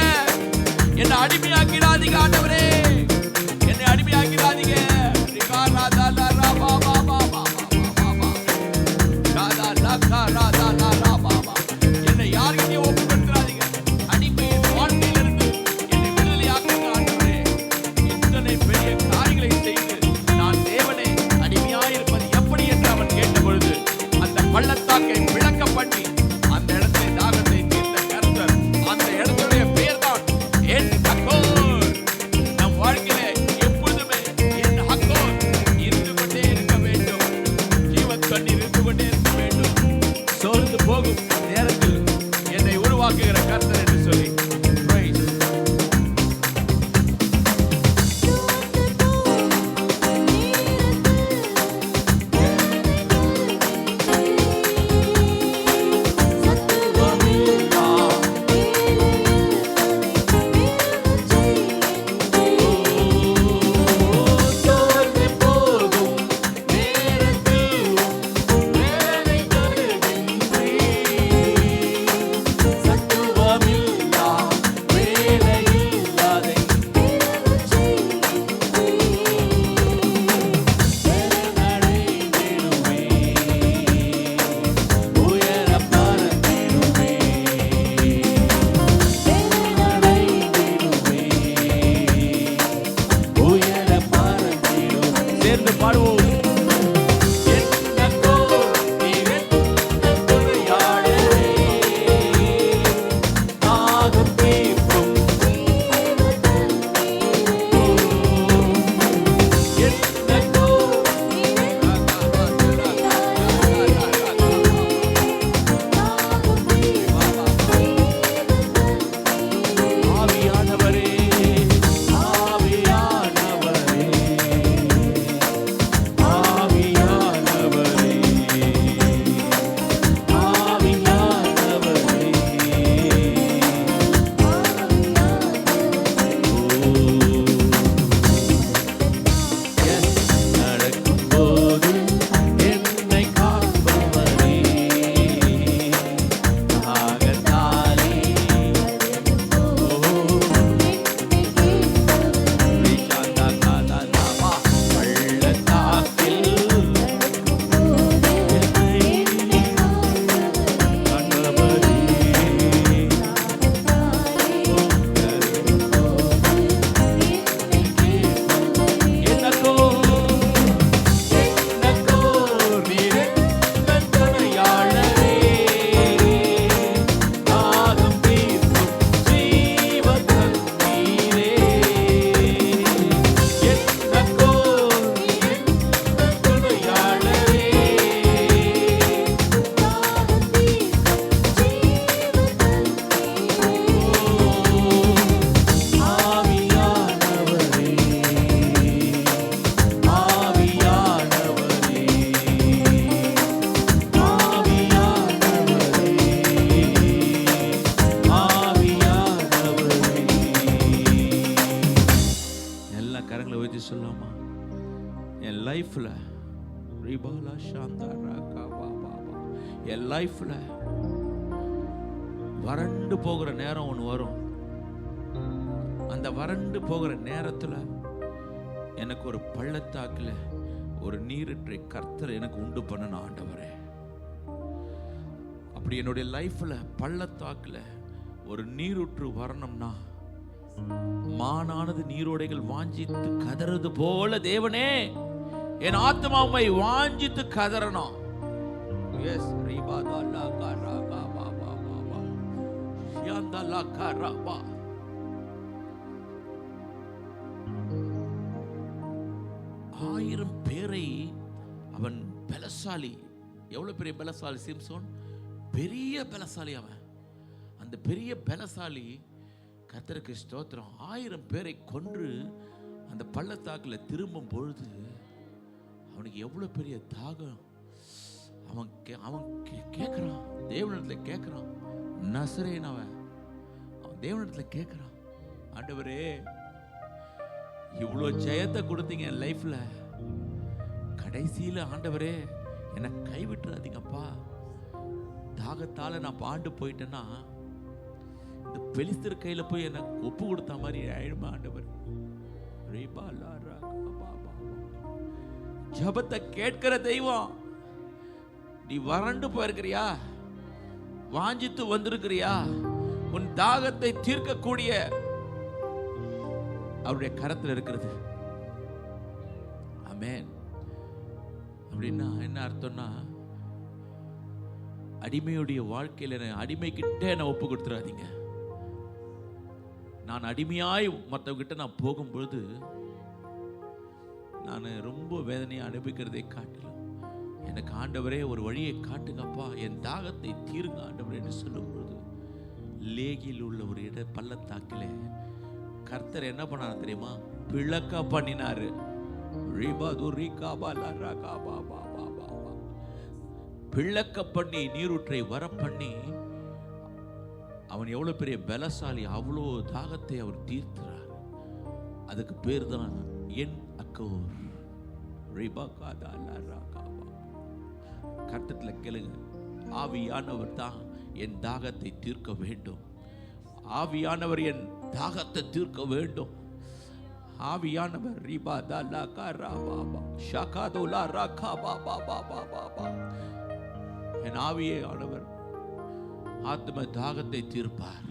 என்னை அடிமையாக்கிடாதீங்க ஆண்டவரே, என்னை அடிமையாக்கிடாதீங்க. என்னை யாருக்கிட்டையும் ஒப்புப்படுத்தாதீங்க. அடிமையின் வாழ்க்கையிலிருந்து என்னை விடுதலையாக்குங்க ஆண்டவரே. இத்தனை பெரிய காரியங்களை செய்து நான் தேவனை அடிமையாயிருப்பது எப்படி என்று அவன் கேட்ட பொழுது அந்த பள்ளத்தாக்கை விளக்க பண்ணி அந்த இடத்தை தாகத்தை தீர்த்த கர்த்தர், அந்த இடத்துடைய பெயர் தான் என் ஹக்கோர். நம் வாழ்க்கையில எப்பொழுதுமே என் ஹக்கோர் இருந்து கொண்டே இருக்க வேண்டும். ஜீவன் தண்ணீர் இருந்து கொண்டே இருக்க வேண்டும். சோர்ந்து போகும் நேரத்தில் என்னை உருவாக்குகிற கர்த்தர் என்று சொல்லி சேர்ந்து பாடுவோம். ஆவியானவரே, என் லைஃப்ல என் லைஃப்ல வறண்டு போகிற நேரம் ஒன்று வரும். அந்த வறண்டு போகிற நேரத்துல எனக்கு ஒரு பள்ளத்தாக்குல ஒரு நீரற்றை கர்த்தர் எனக்கு உண்டு பண்ணணும் ஆண்டவரே. அப்படி என்னுடைய லைஃப்ல பள்ளத்தாக்குல ஒரு நீரூற்று வரணும்னா, மானானது நீரோடைகள் வாஞ்சித்து கதறது போல தேவனே என் ஆத்மாவை வாஞ்சித்து கதறணும். எஸ் ரிபாதல்லா கரபா பாபா பாபா ஷியாந்தல்லா கரபா. ஆயிரம் பேரை அவன் பலசாலி. எவ்வளவு பெரிய பலசாலி சிம்சோன், பெரிய பலசாலி அவன். அந்த பெரிய பலசாலி கர்த்தருக்கு ஸ்தோத்திரம் 1000 பேரை கொன்று அந்த பள்ளத்தாக்குல திரும்பும் பொழுது அவனுக்கு எவ்வளவு பெரிய தாகம். அவன் கேட்கிறான், தேவனிடத்துல கேட்கிறான். நசரேன் அவன் தேவனிடத்துல கேட்கிறான், ஆண்டவரே இவ்வளோ ஜெயத்தை கொடுத்தீங்க என் லைஃப்ல, கடைசியில ஆண்டவரே என்னை கைவிட்டுறாதீங்கப்பா. தாகத்தால நான் பாண்டு போயிட்டேன்னா இந்த பெலிஸ்தர் கையில போய் என்ன ஒப்பு கொடுத்த மாதிரி ஆயிடுமா ஆண்டவர். ஜபத்தை கேட்கிற தெய்வம். நீ வறண்டு போயிருக்கிறியா, வாஞ்சித்து வந்திருக்கிறியா, உன் தாகத்தை தீர்க்கக்கூடிய அவருடைய கரத்தில் இருக்கிறது. ஆமென். அப்படின்னா என்ன அர்த்தம்னா, அடிமையுடைய வாழ்க்கையில அடிமைக்கிட்ட என்ன ஒப்பு கொடுத்துறாதீங்க. நான் அடிமையாய் மற்றவங்கிட்ட நான் போகும்பொழுது நான் ரொம்ப வேதனையை அனுபவிக்கிறதை காட்டிலும் எனக்கு ஆண்டவரே ஒரு வழியை காட்டுங்கப்பா, என் தாகத்தை தீருங்க ஆண்டவரே என்று சொல்லும் பொழுது லேகியில் உள்ள ஒரு பள்ளத்தாக்கிலே கர்த்தர் என்ன பண்ணாரு தெரியுமா? பிளக்க பண்ணினாரு. பிளக்க பண்ணி நீரூற்றை வர பண்ணி அவன் எவ்வளவு பெரிய பலசாலி, அவ்வளோ தாகத்தை அவர் தீர்த்தார். அதுக்கு பேர் தான் என் அக்கோர். கர்த்தத்துல கேளுங்க, ஆவியானவர் தான் என் தாகத்தை தீர்க்க வேண்டும். ஆவியானவர் என் தாகத்தை தீர்க்க வேண்டும். ஆவியானவர் ரிபாதல்லா கரபாபா ஷகாதுலா ரகாபாபா பாபா பாபா. என் ஆவியானவர் ஆத்ம தாகத்தை தீர்ப்பார்.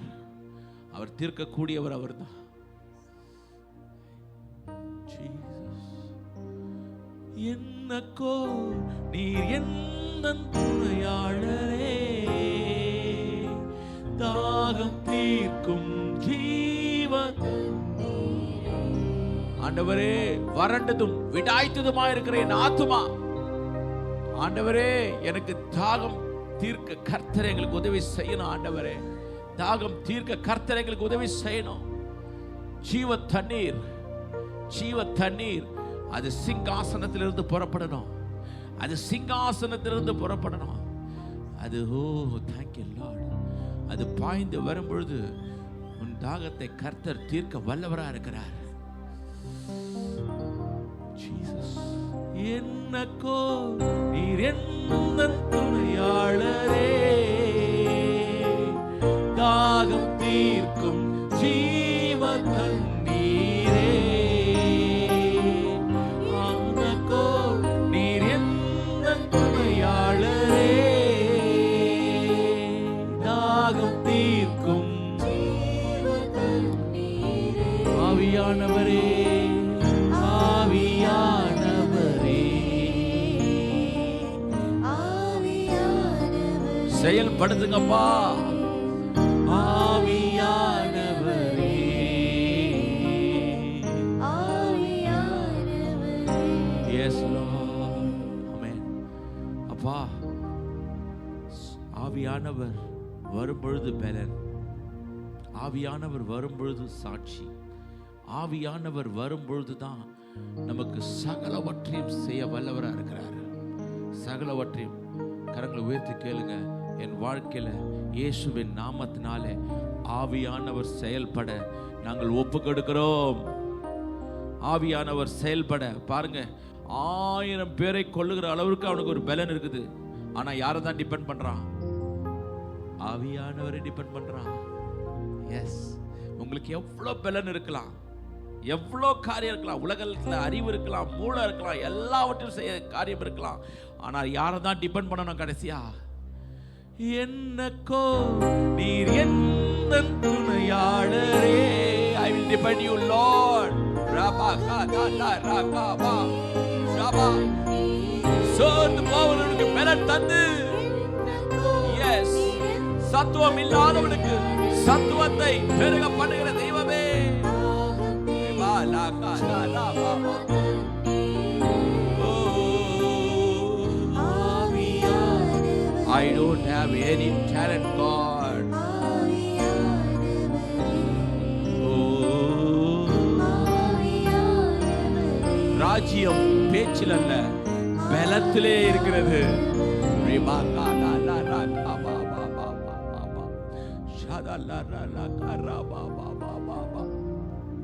அவர் தீர்க்கக்கூடியவர் அவர்தான். என்னக்கோ நீர் என்ன துணையாளரே, தாகம் தீர்க்கும் ஜீவன். ஆண்டவரே வறண்டதும் விடாய்த்ததுமா இருக்கிற என் ஆத்துமா, ஆண்டவரே எனக்கு தாகம் தீர்க்க கர்த்தர் எங்களுக்கு உதவி செய்யணும். ஆண்டவரே தாகம் தீர்க்க கர்த்தர் எங்களுக்கு உதவி செய்யணும். ஜீவ தண்ணீர், ஜீவ தண்ணீர் அது சிங்காசனத்திலிருந்து புறப்படணும். அது சிங்காசனத்திலிருந்து புறப்படணும். அது தேங்க்யூ லார்ட். அது பாய்ந்து வரும்பொழுது உன் தாகத்தை கர்த்தர் தீர்க்க வல்லவரா இருக்கிறார். என்னக்கோ நீர் என்ன துணையாளரே, தாகம் தீர்க்கும் ஜீவ தண்ணீரே. அங்கக்கோ நீர் என்ன துணையாளரே, தாகம் தீர்க்கும் ஜீவ தண்ணீரே. ஆவியானவரே, செயல்படுத்துங்கப்பா. ஆவியானவரே, எஸ் லார்ட். ஆமென். அப்பா, ஆவியானவர் வரும்பொழுது பலன், ஆவியானவர் வரும்பொழுது சாட்சி, ஆவியானவர் வரும்பொழுது தான் நமக்கு சகலவற்றையும் செய்ய வல்லவராக இருக்கிறார். சகலவற்றையும். கரங்களை உயர்த்தி கேளுங்க. என் வாழ்க்கையில இயேசுவின் நாமத்தினாலே ஆவியானவர் செயல்பட நாங்கள் ஒப்பு கொடுக்கிறோம். ஆவியானவர் செயல்பட பாருங்க. 1000 பேரை கொல்லுகிற அளவுக்கு அவனுக்கு ஒரு பலன் இருக்குது. ஆனா யாரை தான் டிபெண்ட் பண்றான்? ஆவியானவரை டிபெண்ட் பண்றான். எஸ், உங்களுக்கு எவ்வளவு பலன் இருக்கலாம், எவ்வளோ காரியம் இருக்கலாம், உலகத்துல அறிவு இருக்கலாம், மூளை இருக்கலாம், எல்லாவற்றையும் செய்ய காரியம் இருக்கலாம். ஆனால் யாரை தான் டிபெண்ட் பண்ணணும்? கடைசியா என்னக்கோ நீர் என்ன துணையாளரே. I will depend you Lord. ரபா காதா ரகாபா ரபா சோர்ந்து போவனுக்கு பலன் தந்து, எஸ், சத்துவம் இல்லாதவனுக்கு சத்துவத்தை பெருக பண்ணுகிற தெய்வமே. I don't have any talent, God. ராஜ்யம் பேச்சில் அல்ல, பலத்திலே இருக்கிறது.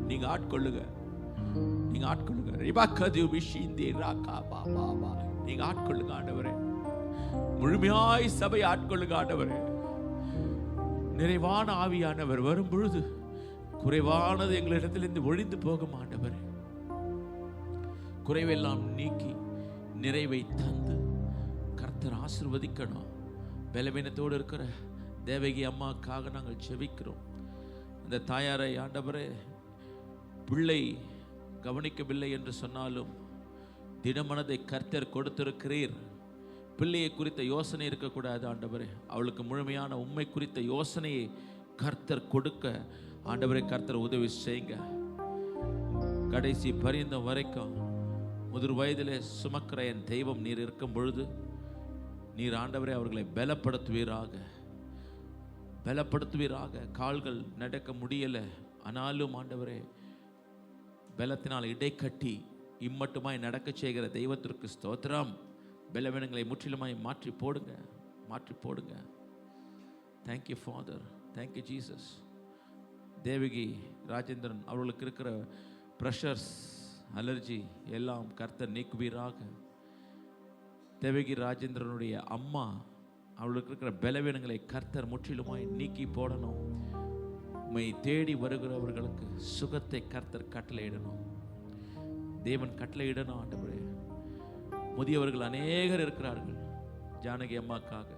நீங்க ஆட்கொள்ளுங்க, நீங்க ஆட்கொள்ளுங்க. நீங்க ஆட்கொள்ளுங்க ஆண்டவரே, முழுமையாய் சபை ஆட்கொள்ளுங்க ஆண்டவரே. நிறைவான ஆவியானவர் வரும் பொழுது குறைவானது எங்களிடத்திலிருந்து ஒழிந்து போகும் ஆண்டவரே. குறைவெல்லாம் நீக்கி நிறைவை தந்து கர்த்தர் ஆசீர்வதிக்கணும். பலவீனத்தோடு இருக்கிற தேவகி அம்மாக்காக நாங்கள் ஜெபிக்கிறோம். அந்த தாயாரை ஆண்டவரே, பிள்ளை கவனிக்கவில்லை என்று சொன்னாலும் திடமனதை கர்த்தர் கொடுத்திருக்கிறீர். பிள்ளையை குறித்த யோசனை இருக்கக்கூடாது ஆண்டவரே. அவளுக்கு முழுமையான உண்மை குறித்த யோசனையை கர்த்தர் கொடுக்க ஆண்டவரே, கர்த்தர் உதவி செய்யுங்க. கடைசி பரிந்தம் வரைக்கும் முதிர் வயதிலே சுமக்கிற என் தெய்வம் நீர் இருக்கும் பொழுது நீர் ஆண்டவரே அவர்களை பலப்படுத்துவீராக, பலப்படுத்துவீராக. கால்கள் நடக்க முடியல, ஆனாலும் ஆண்டவரே பலத்தினால் இடை கட்டி இம்மட்டுமாய் நடக்க செய்கிற தெய்வத்திற்கு ஸ்தோத்திரம். பலவீனங்களை முற்றிலுமாய் மாற்றி போடுங்க, மாற்றி போடுங்க. Thank you father, thank you Jesus. Devaki Rajendran அவர்களுக்கு இருக்கிற ப்ரெஷர்ஸ், அலர்ஜி எல்லாம் கர்த்தர் நீக்குவீராக. தேவகி ராஜேந்திரனுடைய அம்மா அவளுக்கு இருக்கிற பலவீனங்களை கர்த்தர் முற்றிலுமாய் நீக்கி போடணும். உம்மை தேடி வருகிறவர்களுக்கு சுகத்தை கர்த்தர் கட்டளையிடணும். தேவன் கட்டளையிடணும் ஆண்டவரே. முதியவர்கள் அநேகர் இருக்கிறார்கள். ஜானகி அம்மாக்காக,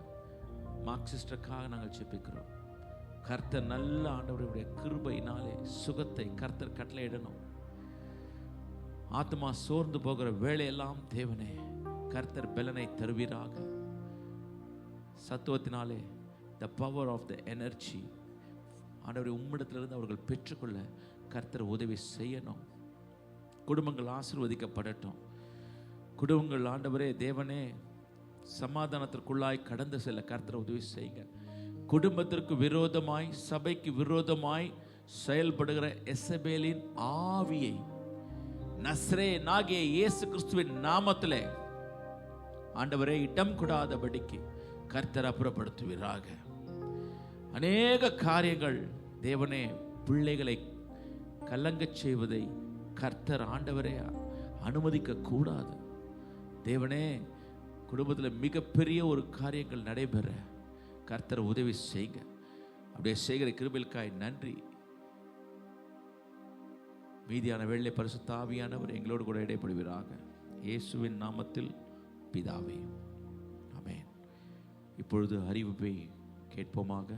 மார்க்சிஸ்டருக்காக நாங்கள் ஜெபிக்கிறோம். கர்த்தர் நல்ல ஆண்டவருடைய கிருபையினாலே சுகத்தை கர்த்தர் கட்டளையிடணும். ஆத்மா சோர்ந்து போகிற வேளையெல்லாம் தேவனே கர்த்தர் பலனை தருவீராக. சத்துவத்தினாலே the power of the energy ஆண்டவரை உம்மிடத்திலிருந்து அவர்கள் பெற்றுக்கொள்ள கர்த்தர் உதவி செய்யணும். குடும்பங்கள் ஆசீர்வதிக்கப்படட்டும். குடும்பங்கள் ஆண்டவரே தேவனே சமாதானத்திற்குள்ளாய் கடந்து செல்ல கர்த்தர் உதவி செய்யுங்க. குடும்பத்திற்கு விரோதமாய், சபைக்கு விரோதமாய் செயல்படுகிற எசபேலின் ஆவியை நஸ்ரேயனாகிய இயேசு கிறிஸ்துவின் நாமத்திலே ஆண்டவரே இடம் கொடாதபடிக்கு கர்த்தர் அப்புறப்படுத்துவீராக. அநேக காரியங்கள் தேவனே பிள்ளைகளை கலங்கச் செய்வதை கர்த்தர் ஆண்டவரே அனுமதிக்க கூடாது. தேவனே குடும்பத்தில் மிகப்பெரிய ஒரு காரியங்கள் நடைபெற கர்த்தர் உதவி செய்யுங்க. அப்படியே செய்கிற கிருபைக்காய் நன்றி. மீதியான வேளை பரிசுத்த ஆவியானவர் எங்களோடு கூட இடைப்படுவீராக. இயேசுவின் நாமத்தில் பிதாவே, ஆமென். இப்பொழுது அறிவிப்பை கேட்போமாக.